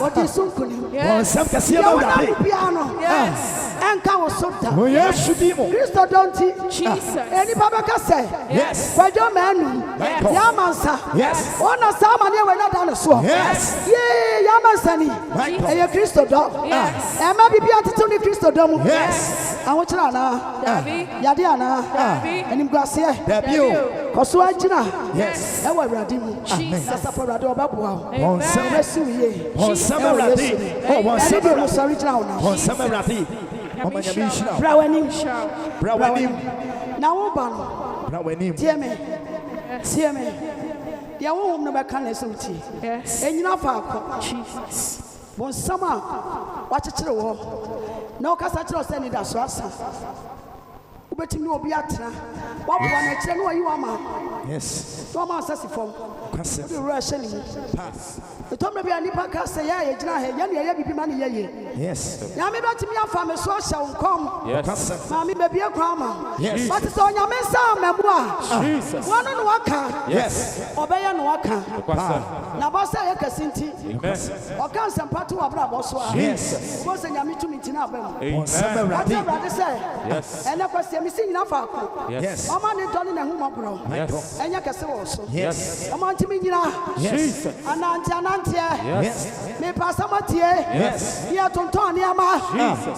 Wɔde so nkonim. Wɔn nsɛm kɛseɛ bɛ Deɛ wɔnam awurade. bia no. Yes. enka wo so da Oh yes, dimo. Kristo donti Jesus. eni baba ka say Yes. kwajo manu Michael. ya mansa Yes. ona sa ma ne we na da no so Yes. ye ya mansa ni Michael. eye Kristo do Yes. e ma bibia tetu ni Kristo do mu Yes. awo kira na Dabi. yade ana Dabi. enim guase Debut. koso agina Yes. e wa awurade mu Jesus. sasa po awurade obaboa On some. wesi wiye On some rati. Oh, on ɛne some. deɛ mo sɔre gyina wo na On some rati. Omanya bishna. bra w'anim Bra wanim. na wo ba no Bra wanim. tie me tie me deɛ wohom no bɛka na ɛsɛ wotie Yes. ɛnyina faako Jesus. bonsam a wakyekyere wɔ na wokasa kyerɛ wo sɛ nida so asa wobɛtumi ne obi atena woaboa no akyirɛ ne wayi wama Yes. na wama asase fam Kwase. wode wura hyɛ ne mu ɛtɔmmerɛ bi a nnipa ka sɛ yɛ a yɛgyina ha yɛne yɛyɛ biribi ma ne yɛye Yes. nyame bɛtumi afa me so ahyɛ wo nkɔm Kwase. maame bɛbie kwan ma Yes. ɔte sɛ onyame nsa amamu a wɔno ne waka Yes. ɔbɛyɛ ne waka na bɔ sɛ ɛyɛ kɛse nti ɔka nsɛmpa to w'abrabɔ so a Yes. wobɔ sɛ nyame tumi nti no aba mu On some ate rati. awurade sɛ ɛnɛ kwasiɛ mesi nyina faako Yes. ɔma ne dɔ ne n'ahomɔborɔ Yes. ɛnyɛ kɛse wɔ so Yes. ɔma ntimi nyina Yes. ananteɛ Yes. mepa asɛm atie Yes. yɛ tontɔn nneɛma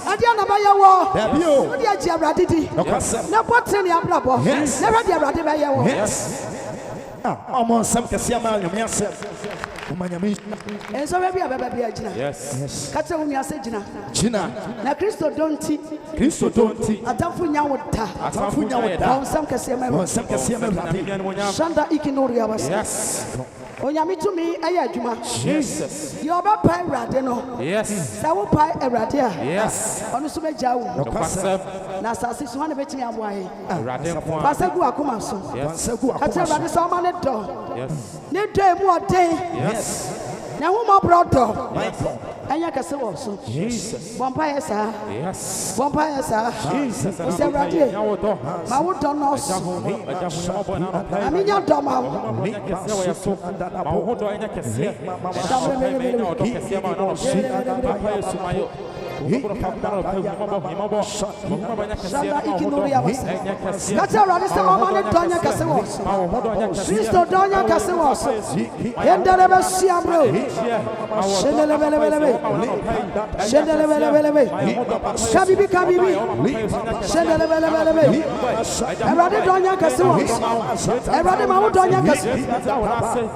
ɛdeɛ na bɛyɛ wɔ Debut. wode agye awurade di Kwase. na bɔ tere ne abrabɔ Yes. na hwɛ deɛ awurade bɛyɛ wɔ Yes. Ah, I'm some kesi ama nyame asem. Omanya bishna. ɛnsɔhwɛ bi a bɛbɛ bi agyina Yes. ka kyerɛ wo nua sɛ gyina China. na kristo dɔ nti Kristo donti. atamfo nya wo da Atamfu nya ɔwo weda. nsɛm kɛseɛ ma On awurade some kesi ama rati. shanda ikinoriabasa Yes. onyame tumi ɛyɛ adwuma Jesus. deɛ ɔbɛpae awurade no Yes. sɛ wopae awurade a Yes. ɔno nso bɛgya wo Nokwasɛm. na asase so hɔ ne bɛtumi aboa yɛ Awurade nko a. pasɛ gu akoma so Kwanse gu ka kyerɛ akoma. awurade sɛ ɔma ne dɔ Yes. ne dɔ emu ɔden Yes. na ɛhomɔborɔ dɔ Michael. ɛnyɛ kɛse wɔ so Jesus. bɔ mpaeɛ saa Yes. bɔ mpaeɛ saa Jesus. wo sɛ awurade Nyawodɔ. ma wo dɔ nɔɔso Agya honyamabɔ na anɔpa ma menya dɔ ma wo nyɛ kɛseɛ wɔ yɛ so. Ma wo ho dɔ nyɛ kɛseɛ. Ɛda anɔpa yi ma yɛnya ɔdɔ kɛseɛ ma anɔpa yi. Papa yɛ so ma yɛ. Ɔbɔbɔrɔ pa kuma anɔpa yi, honyamabɔ, honyamabɔ. Ɔhoma bɛ nyɛ kɛseɛ, shanda ma wo ho dɔ ikinoriabasa ɛnyɛ kɛseɛ. ka kyerɛ awurade sɛ ɔma ne dɔ nyɛ kɛse wɔ so Ma wo ho dɔ nyɛ kɛseɛ. kristo dɔ nyɛ kɛse wɔ so yɛndɛrɛ bɛsua berɛ Hyia. Ma wo dɔ Shendelebelebelebe. ma anɔpa yi. Shendelebelebelebe. Kabibi kabibi. Shendelebelebelebe. Awurade dɔ nyɛ kɛse wɔ so awurade ma wo dɔ nyɛ kɛse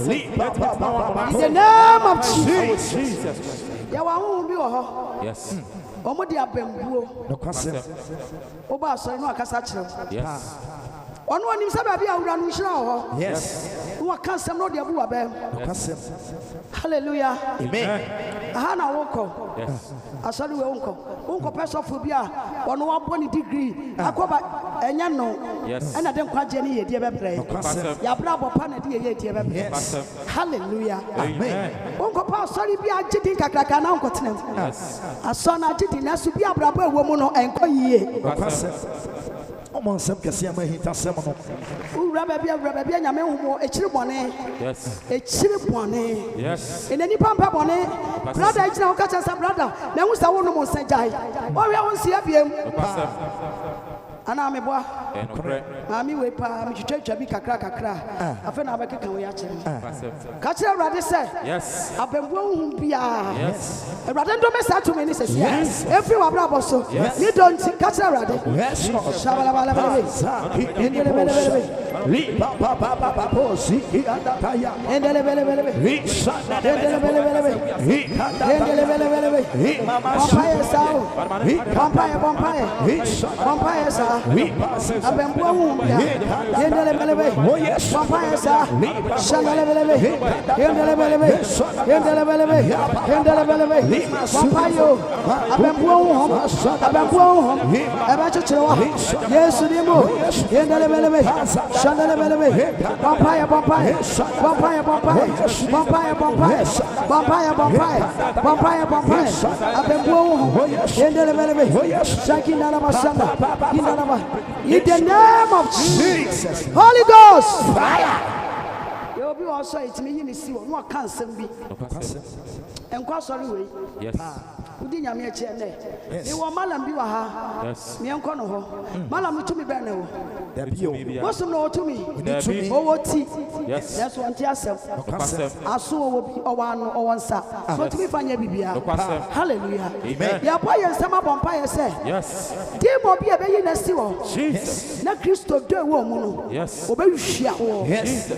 in the name of Jesus yɛwɔ ahohom bi wɔ hɔ Yes. ɔmo de abambuo Kwase. woba asɔre na wakasa kyerɛ wo Yes. ɔno ɔnim sɛ baabi a wura no nhyira wɔ hɔ Yes. na waka nsɛm na ɔde abu wabɛm Kwase. halleluya Amen. aha na wokɔ Yes. asɔre wei wonkɔpɛ sɔfo bi a ɔno wabɔ ne degree akɔba ɛnyɛ no Yes. ɛna de nkwagyeɛ ne yɛdiɛ bɛbrɛ Kwase. yɛabrɛ abɔ pa na de yɛyɛ adiɛ bɛbrɛ Yes. halleluya Amen. wonkɔpɛ asɔre bi agye din kakraka na wonkɔtena mu Yes. asɔ no agye din nanso bi abrabɔ ɛwɔ mu no ɛnkɔ yie Kwase. Omo nsɛm kɛse ama hintasɛm no. wowura baabi a nyame homo ɛkyiri bɔne Yes. ɛkyiri bɔne Yes. ɛna nipa mpɛ bɔne brada yi gyina wo ka kyerɛ sɛ brada na ɛhu sɛ wonom nsa gyae ɔwea wo nsia biam Nokwasɛm. anaa meboa Ɛnokorɛ. maame wei paa metwitwatwa bi kakra afei na wabɛkeka wo yɛ akyerɛ me Nokwasɛm. ka kyerɛ awurade sɛ Yes. abambua wohu biaa Yes. awurade ndome saa tumi ne sɛsia Yes. ɛfiri wabrabɔ so Yes. ne dɔ nti ka kyerɛ awurade Yes, Lord. Shabalabalabalabe. Endelebelebelebe. Endelebelebelebe. Endelebelebelebe. Endelebelebelebe. Bompaye sao. Bompaye. Bompaye sa. Abembua humbia. Endelebelebe. Bompaye sa. Shandelebelebe. Endelebelebe. Endelebelebe. Endelebelebe. Bompayo. Abembua hum. Abembua hum. Ebachichwa. Yesu nimo. Endelebelebe. Shandelebelebe. Bompaye. Bompaye. Abembua hum. Endelebelebe. Shakinana masanda. Inanaba. In the name of Jesus. Holy Ghost. Fire. You be also it me ni si wo no kan sem bi. Enkwa sorry we. Yes. Udi nyame eche ne. E wo malam bi wa ha. Yes. Me enko no ho. Malam tumi be na wo. Dabio. Bosu no tumi. Dabi. O woti. Yes. Yes wanti asem. Okwasem. Aso wo bi o wa no o wonsa. So tumi fanya bibia. Okwasem. Hallelujah. Amen. Ya boy ensema bompa ye say. Yes. Demo bi e be yi na si wo. Jesus. Na Kristo do wo mu no. Yes. Obehwia wo. Yes.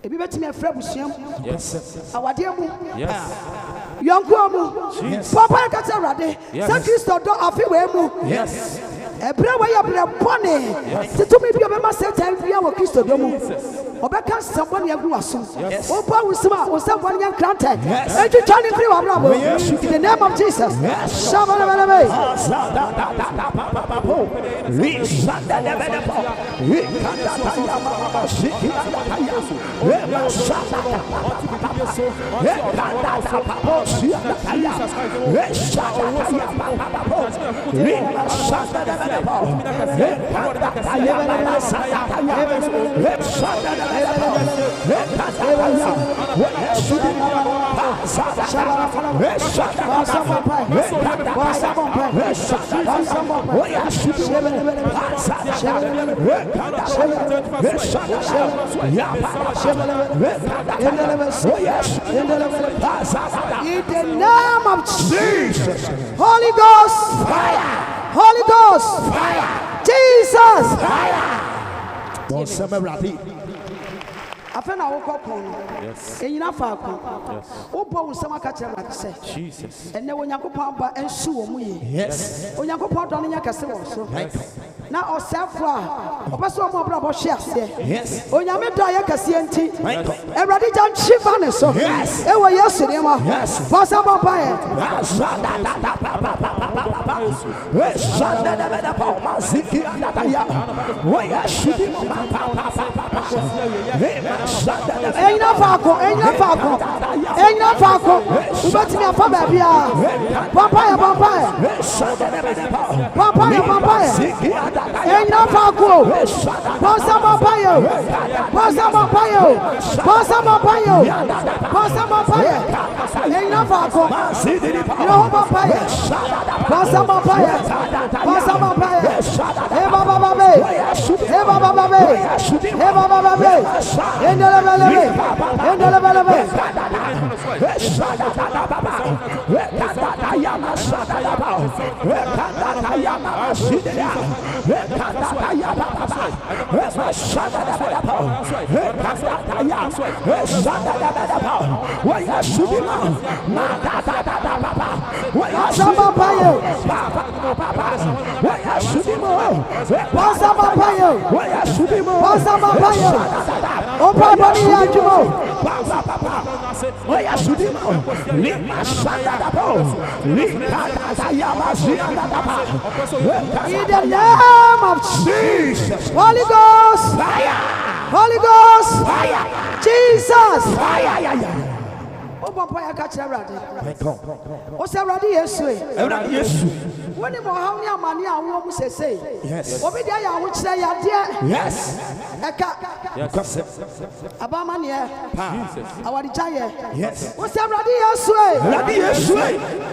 Ebi betimi afra busuam. Yes. Awade mu. Yes. Yonko mu. Papa ka tell Rade. Yes. Say Kristo do afi we mu. Yes. Ebre we ya bre bone. Titumi bi obema Satan bia wo Kristo do mu. Obeka sambon ya gu aso. Opa wusima wo sambon ya granted. Eju tani free wa brabo. In the name of Jesus. Shabalabalabe. In the name of Jesus, Holy Ghost, fire! Holy Ghost, fire! Jesus, fire! Don't say me ready. Afena wokɔ kon. Yes. Enyina fa kon. Yes. Wobɔ wo nsɛm aka kyerɛ Awurade sɛ, Jesus. ɛnnɛ Onyankopɔn aba ɛnsu wɔ mu yie. Yes. Onyankopɔn dɔ no nyɛ kɛse wɔ so. Na ɔsɛefo a ɔpɛ sɛ ɔmo ɔbrabɔ hwe aseɛ. Yes. Onyame dɔ a ɛyɛ kɛseɛ nti, Awurade gya nkyi ba ne so. Yes. Ɛwɔ Yesu din mu. Yes. Bɔ nsɛm bɔ mpaeɛ. Enyina faako, enyina faako, enyina faako. Wobɛtumi afa baabi a. Bɔ mpaeɛ, bɔ mpaeɛ. Bɔ mpaeɛ, bɔ mpaeɛ. Enyina faako. Bɔ nsɛm bɔ mpaeɛ. Bɔ nsɛm bɔ mpaeɛ. Bɔ nsɛm bɔ mpaeɛ. Bɔ nsɛm bɔ mpaeɛ. Enyina faako. Yina ho bɔ mpaeɛ. Bɔ nsɛm bɔ mpaeɛ. Bɔ nsɛm bɔ mpaeɛ. Eba baba be. Eba baba be. Eba baba be. Endelebelebe. Endelebelebe. Samba payo. Samba payo. Samba payo. Opa bani ya jumo. In the name of Jesus, Holy Ghost, fire! Holy Ghost, fire! Jesus, fire! Opa pa ya ka kyerɛ Awurade. O sɛ Awurade Yesu e. Awurade Yesu. Woni mo haw ne amane a wo mu sese. Yes. Obi dia ya wo kyerɛ yadeɛ. Yes. Eka. Yes. Abama ne e. Jesus. Awari jaye. Yes. O sɛ Awurade Yesu e. Awurade Yesu.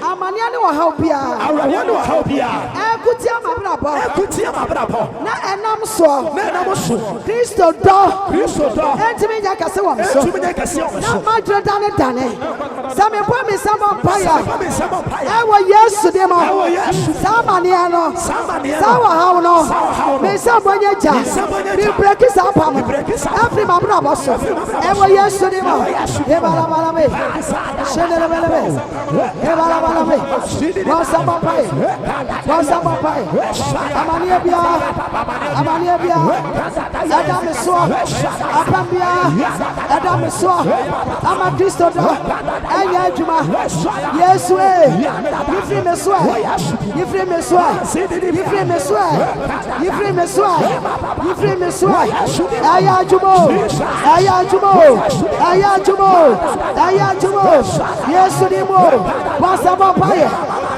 Amane ne wo haw bia. Awurade no haw bia. Ekuti amabrabɔ. Ekuti amabrabɔ. Na enam so. Na enam so. Kristo dɔ. Kristo dɔ. Entimi nya kase wɔ me so. Entimi nya kase wɔ me so. Na madre dane. Sami po mi sama paya. Sami sama paya. Ewo Yesu de mo. Ewo Yesu. Sama ni ano. Sama ni ano. Sawa hawo no. Sawa hawo no. Me sama nyeja. Me sama nyeja. Mi breki sa pa mo. Mi breki sa pa. Every ma bra bo so. Ewo Yesu de mo. E bala bala me. Shendele bele me. E bala bala me. Mo sama paya. Mo sama paya. Amani bia. Amani bia. Adam so. Abam bia. Adam so. Ama Kristo do. Enya adwuma. Yesu e. Yifri me so. Yifri me so. Yifri me so. Yifri me so. Yifri me so. Aya adwuma. Aya adwuma. Aya adwuma. Aya adwuma. Yesu di mo. Basa mo paye.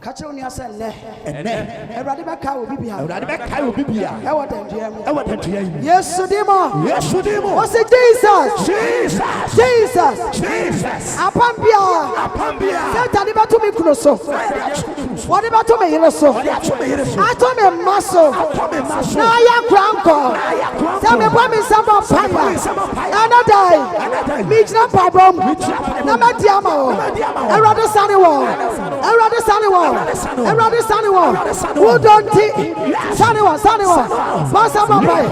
Catch on your son, and then a radical cow will be here. I want them. Yes, Sudimo. Yes, Sudimo. What's it, Jesus? Apambia. Tell me to me, Crusoe. What about to me, Rosso? I told me, muscle. Now I am grandpa. Tell me, what is some of fire? Another meet no problem. Number Diamo. I rather sunny wall. Who don't think? Sunny wall. Master Bombay.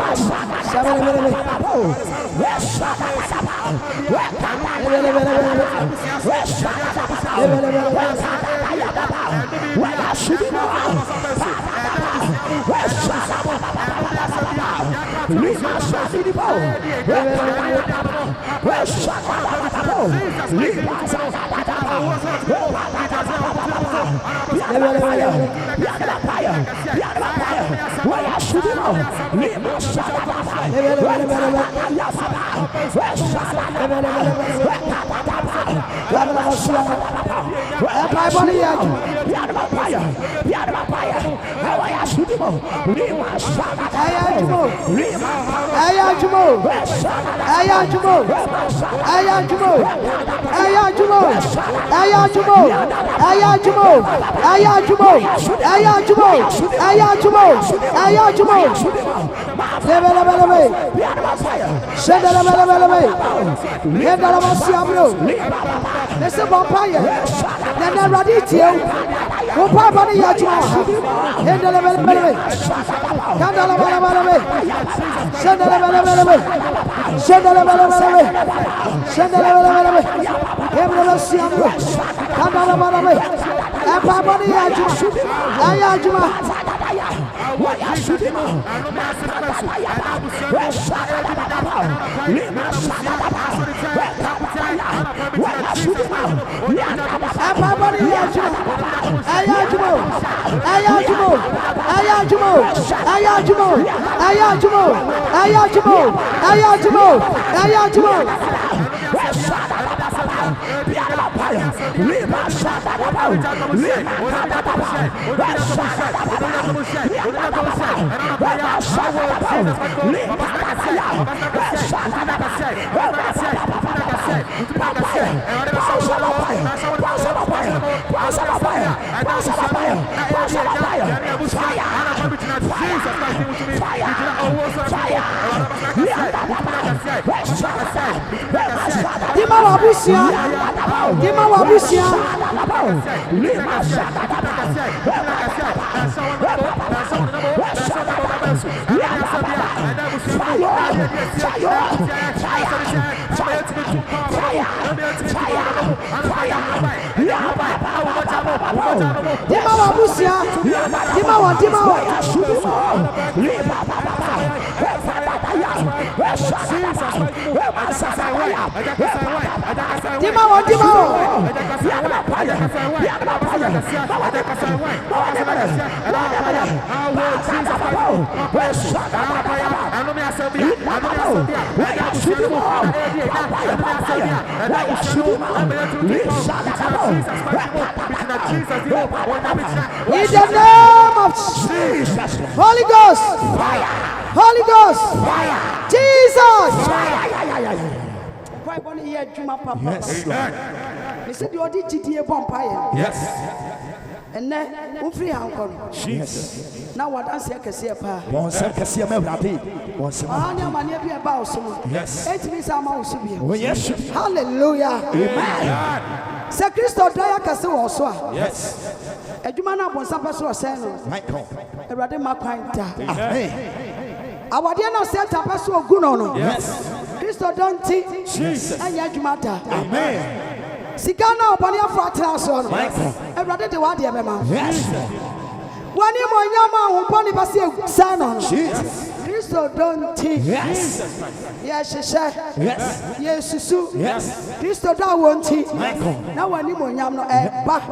In the name of Jesus, Holy Ghost, Holy Ghost, Jesus. Yes. He said you did GTA vampire. Yes. And then we free uncle. Jesus. Now what I say I can see a pa. Once I can see a melody. Once I am a near about someone. Yes. 8 minutes I'm also be. Oh yes. Hallelujah. Amen. Sir Christo Daya Castle also. Yes. A Jumana was some person was saying. Michael. A Radima Quinta. Amen. Our dear no set up as well good on. Yes. Christo don't think. Jesus. And Yajumata. Amen. Sikana Oponia Fratrason. Michael. A Radha de Wadia Bema. Yes. One year more Yama, Pony Basia, son. Jesus. Christo don't think. Yes. Yes, she said. Yes. Yes, Susu. Yes. Christo da won't think. Michael. Now one more Yam no back.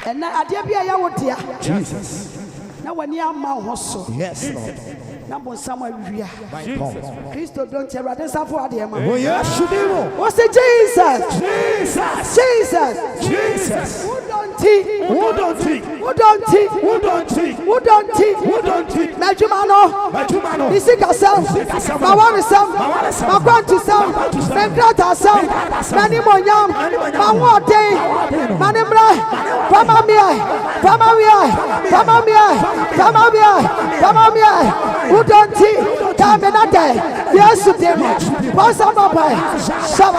And now I dare be a yawotia. Jesus. Now when you are my hustle. Yes, Lord. na bonsam awia Kristo don't you rather suffer at him. Oh yes, Shudimo. What's it, Jesus? Jesus. Jesus. Who don't Majumano. Isika Sam. Mawari Sam. Magwantu Sam. Menkrata Sam. Mani Monyam. Mawote. Manimra. Famamia. Who don't see? Taminate. Yes, Demo. Passamapa. Shabba.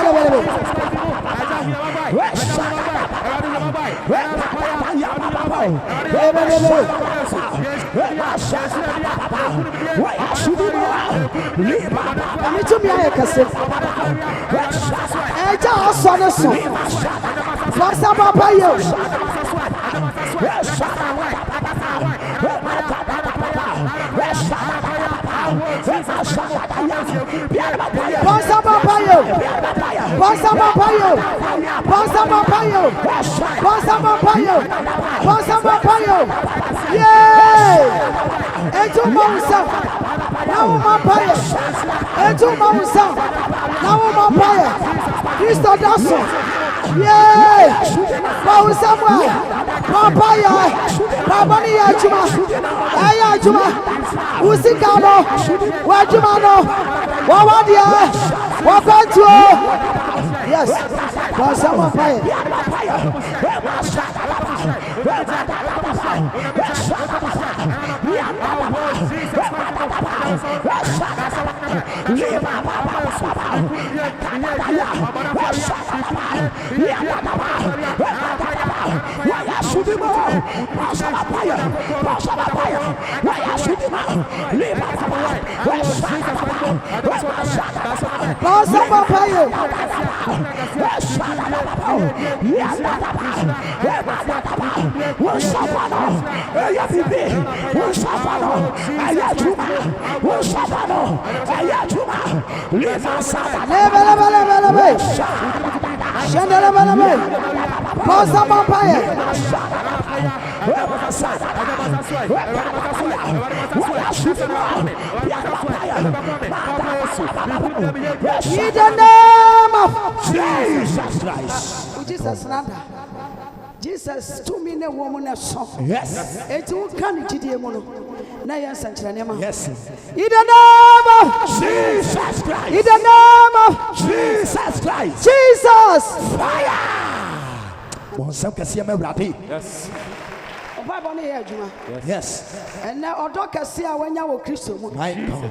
Kristo daso. Yeah. Pausamwa. Papaya. Babani ya chuma. Aya chuma. Usikano. Wajumano. Wawadia. Wabantu. Yes. Pausamwa paya. In the name of Jesus Christ. Jesus nada. Jesus to me ne woman song. Yes. It will come to the mono. Yes. In the name of Jesus Christ. In the name of Jesus Christ. Jesus. Fire. Yes. Yes. And now Odoka see when you were Christian. My God.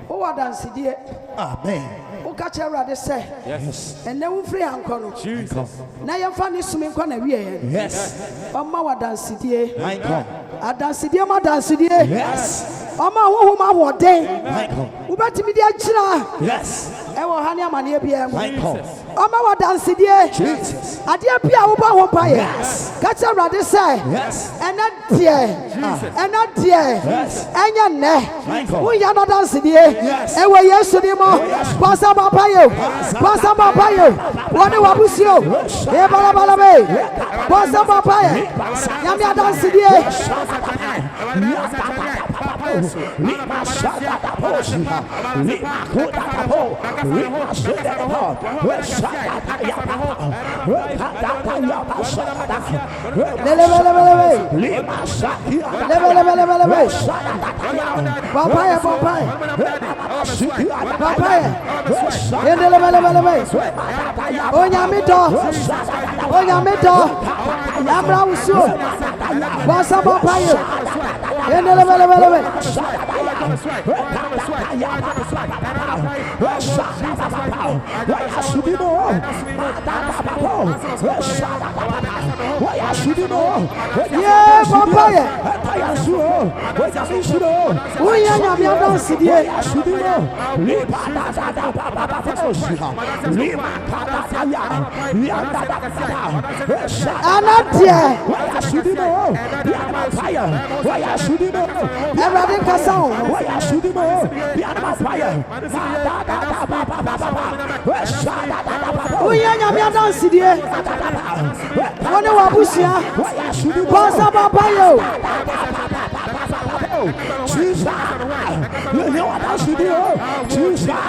Who are dancing dear? Amen. Who catch a rather say? Yes. And then we free uncle. Jesus. Now you're funny swimming corner. Yes. Mama dance dear. My God. I dance dear, my dance dear. Yes. Mama, who my what day? My God. Who bet me dear china? Yes. Ewo hania mani ebia. My God. Mama wa dance dear. Jesus. Adia pia wo ba ho pa ye. Yes. Catch a rather say. Yes. And that dear. And that dear. Yes. And your neck. My God. Who ya not dance dear? Yes. Ewo yesu ni mo. Pasa papa yo. Pasa papa yo. Woni wabusio. E bala bala be. Pasa papa ye. Nyame dance dear. Yeah, papaya. We are not dancing here. Jesus. You want us to do? Jesus.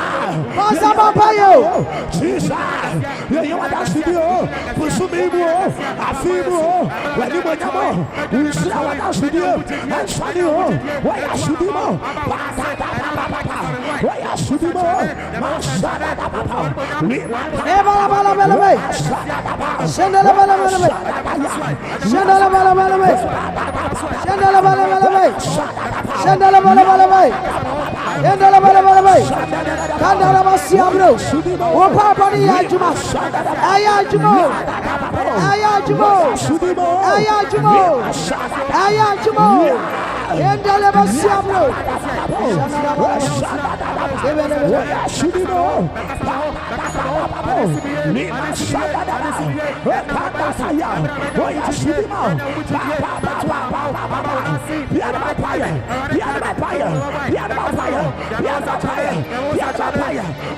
Jesus. You want us to do? Pusumimu, Afimu, Wadimonyamo, Usra want us to do, and Sanu, why I should do more? Why I should do more?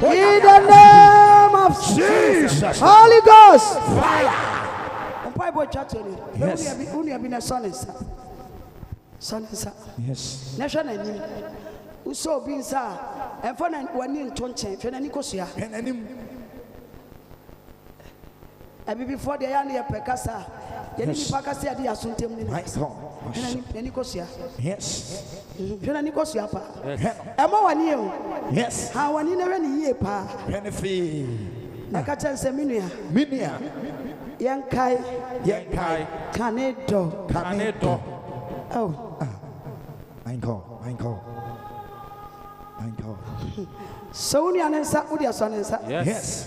In the name of Jesus, Holy Ghost, fire. Yes. National name. Uso binsa. And for one in Tonchen, Fenanicosia. And before the Yania Pecasa, Yanni Pacasia, the Asuntim, Nicosia. Yes. Fenanicosia. And more one year. Yes. How one in a year, pa. Benefit. Nakatan Seminia. Minia. Yankai. Yankai. Canedo. Oh. Michael. So we are Udia Sonensa. Yes.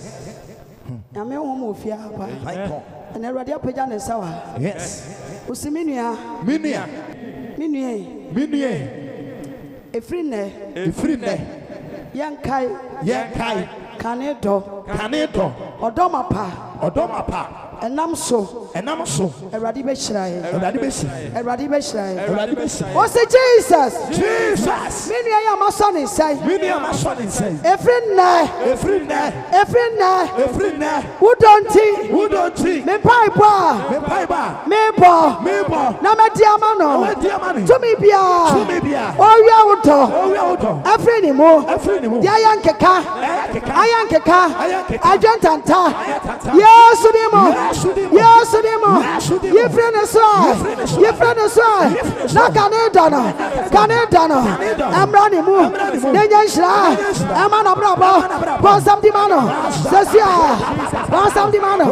I may almost fear. Michael. And I read up a sour. Yes. Usiminia. Minia. A friend. Yankai. Canedo. Odomapa. And I'm so. A radibeshrai. What's it, Jesus? Many I am a son inside. A friend. Who don't tea? Me pipe. Namadiamano. To me, Bia. Oh, Yauto. A friend more. Yankeka. Ajantanta. Yes, Yes, your friend is right. Not Canadana. I'm running more. I'm on a bravo. Want some demano. Cecia. Want some demano.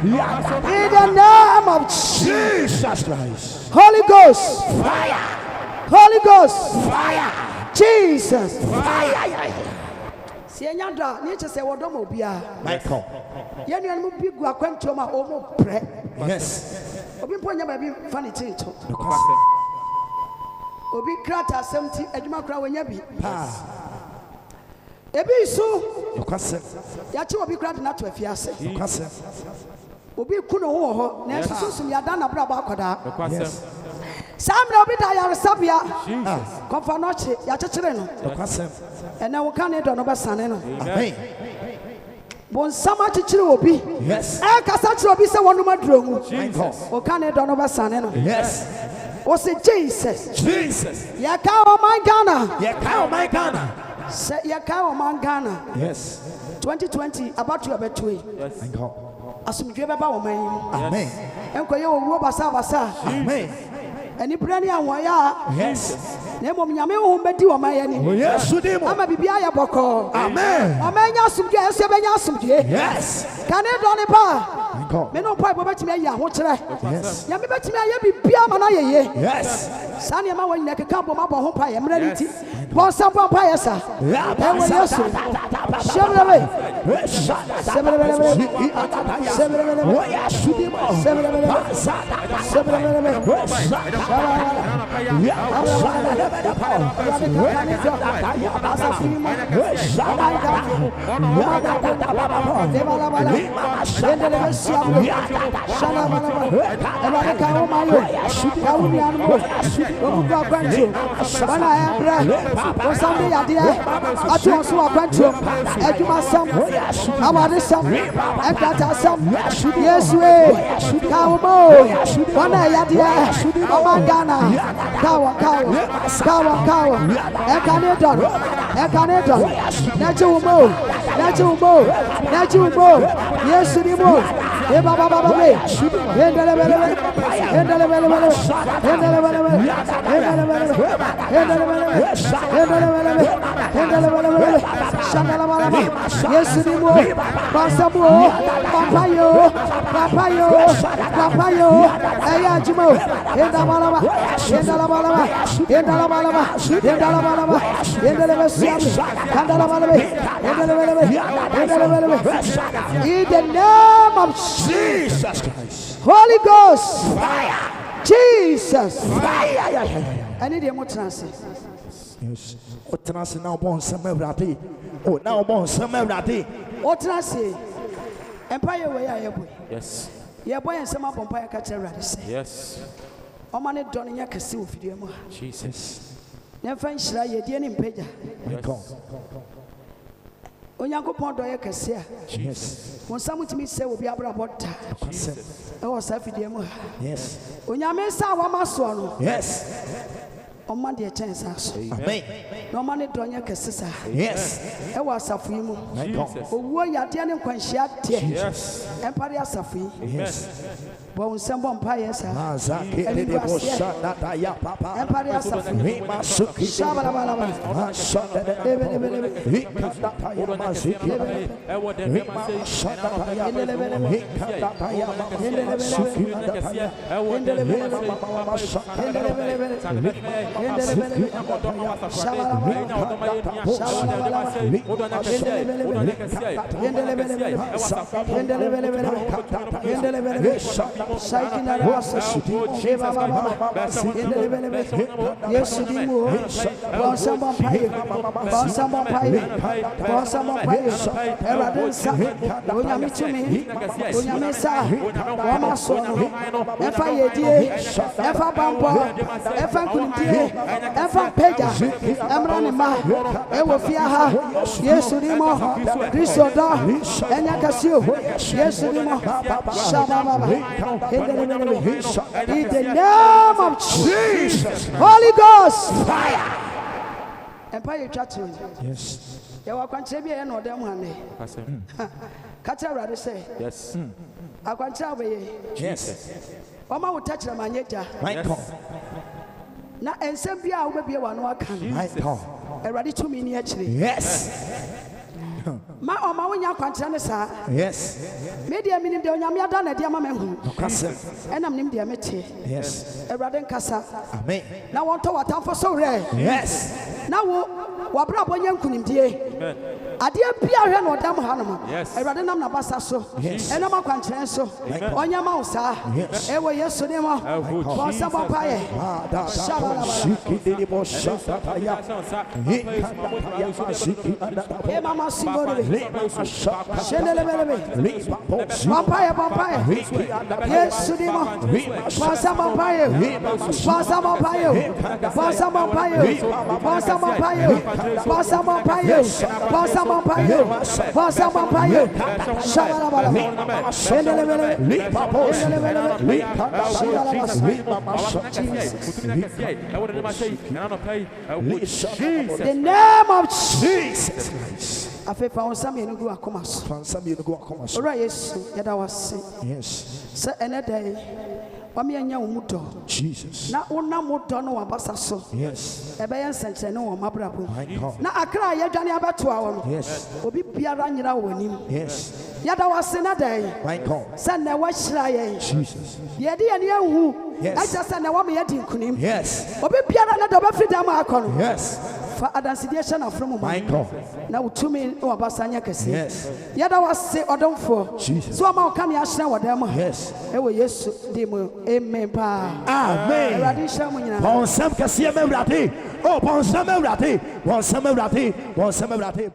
In the name of Jesus Christ. Holy Ghost. Fire. Holy Ghost. Fire. Jesus. Fire. Sianyada, nature say what don't be a Michael. Yan big aquantoma almost pre. Yes. Obi Ponya baby funny thing. Obi Krata 70 Edma Crow when you be. Ebi so. Yachi Obi Krata not to a fiasse. Obi Kuno ho, Nancy Yadana Brabakoda. Sam Robita Yarasabia. Confanoche, Yachireno. And now can it on over Saneno. Bon Sama Chichi will be. Yes. I Casacho be so one of my drum. Or can it on over Saneno. Yes. Was it Jesus? Jesus. Yakao my Ghana. Yakao my Ghana. Say Yaka man Ghana. Yes. 2020 about to have a twin. Yes. Thank God. Asumdwe beba wo man. Amen. Enko ye wo basa. Amen. Eni brani anwo ya. Yes. Na mom nyame wo bedi wo man ya ni. Oh yes, Sudimo. Ama bibia ya boko. Amen. Omanya asumdwe ese benya asumdwe. Yes. Kan e do ne ba. Thank God. Me no pa bo betimi ayi ho kire. Yes. Nyame betimi ayi bibia ma na yeye. Yes. Sani ma wo nyina keka bo ma bo ho pa ye mra ni ti. Bon sa bo pa ye sa. E wo yesu. Shebrebe. Shebrebe. Oh yes, Sudimo. Ghana, Kawa, Ekanedon, Najumo, yes, Sudimo, Baba, yes, Sudimo, Basamo, Papayo, Ayajimo, Endalabalaba, in the name of Jesus Christ. Holy Ghost, Fire. Jesus, Fire. I need your trance. Yes. O trance now born some every. Oh, now born some every. O trance. Empire way I boy. Yes. Yeah, boy, and some up on Pia Catcher Radis. Yes. O man, don't you can see with you. Jesus. Never find Shra, you didn't pay. Onyankopon do ye kase a yes won samu timi se obi abrabota e wo sa fidie mu yes onyame sa wa maso no yes o man de chance aso amen no man de do nye kase sa yes e wo asafu yi mu Jesus owuo yade ne kwanhia de yes empare asafu yi yes bo unsembo mpa yes a azake de bosha da ya papa empare asafu yi masuki shabala bala bala ashada de hikata ya masuki ewo de rema ashada ya hikata ya masuki ewo de rema Efa peja emrani ma ewo fia Yesu nimo Kristo da enya kasio Yesu nimo shababa in the name of Jesus Holy Ghost fire empire church yes ya wakwanche bia na odem hane kata rade say yes akwanche obeye yes Oma utachira manyeja Michael na ensem bia a wobebie wano aka Michael erade tumi ni akire yes ma oma wonya kwankyerɛ ne saa yes media minim de onyame ada na de ama mehu okase enam nim de mete yes erade nkasa amen na wonto watamfo so re yes na wo wabra bonya nkunimdie ade bia hwe na odam ha no erade nam na basa so enam akwankyerɛ so onya ma wo saa ewo Yesu ne mo bo sabo pae shabala shiki bosha ya e mama singore shenelebelebe papaye Yesu ne mo bo sabo pae bo sabo pae The name of Jesus. Afe fa on sam yenu gu akoma so. Ora Yesu yada wase. Yes. Se enedai wame anya wo mudo. Jesus. Na wona mudo no wabasa so. Yes. Ebe yen senche ne wo mabrabo. My God. Na akra ye dwane abeto awo no. Yes. Obi biara nyira wo anim. Yes. Yada wase na dai. My God. Se na wa hyira ye. Jesus. Ye de ye ne ahu. Yes. Aja se na wa me ye di nkunim. Yes. Obi biara na do ba fida ma akọ no. Yes. Fa adansidie hye na from mo. My God. Na utumi no wabasanya kese. Yes. Yada wase odomfo. Jesus. So ma ka ne ahyira wo dem. Yes. Ewo Yesu di mo. Amen pa. Amen. Radisha mo nyina. Bonsam kasiye me wrate. Oh, bonsam me wrate. Bonsam me wrate. Bonsam me wrate.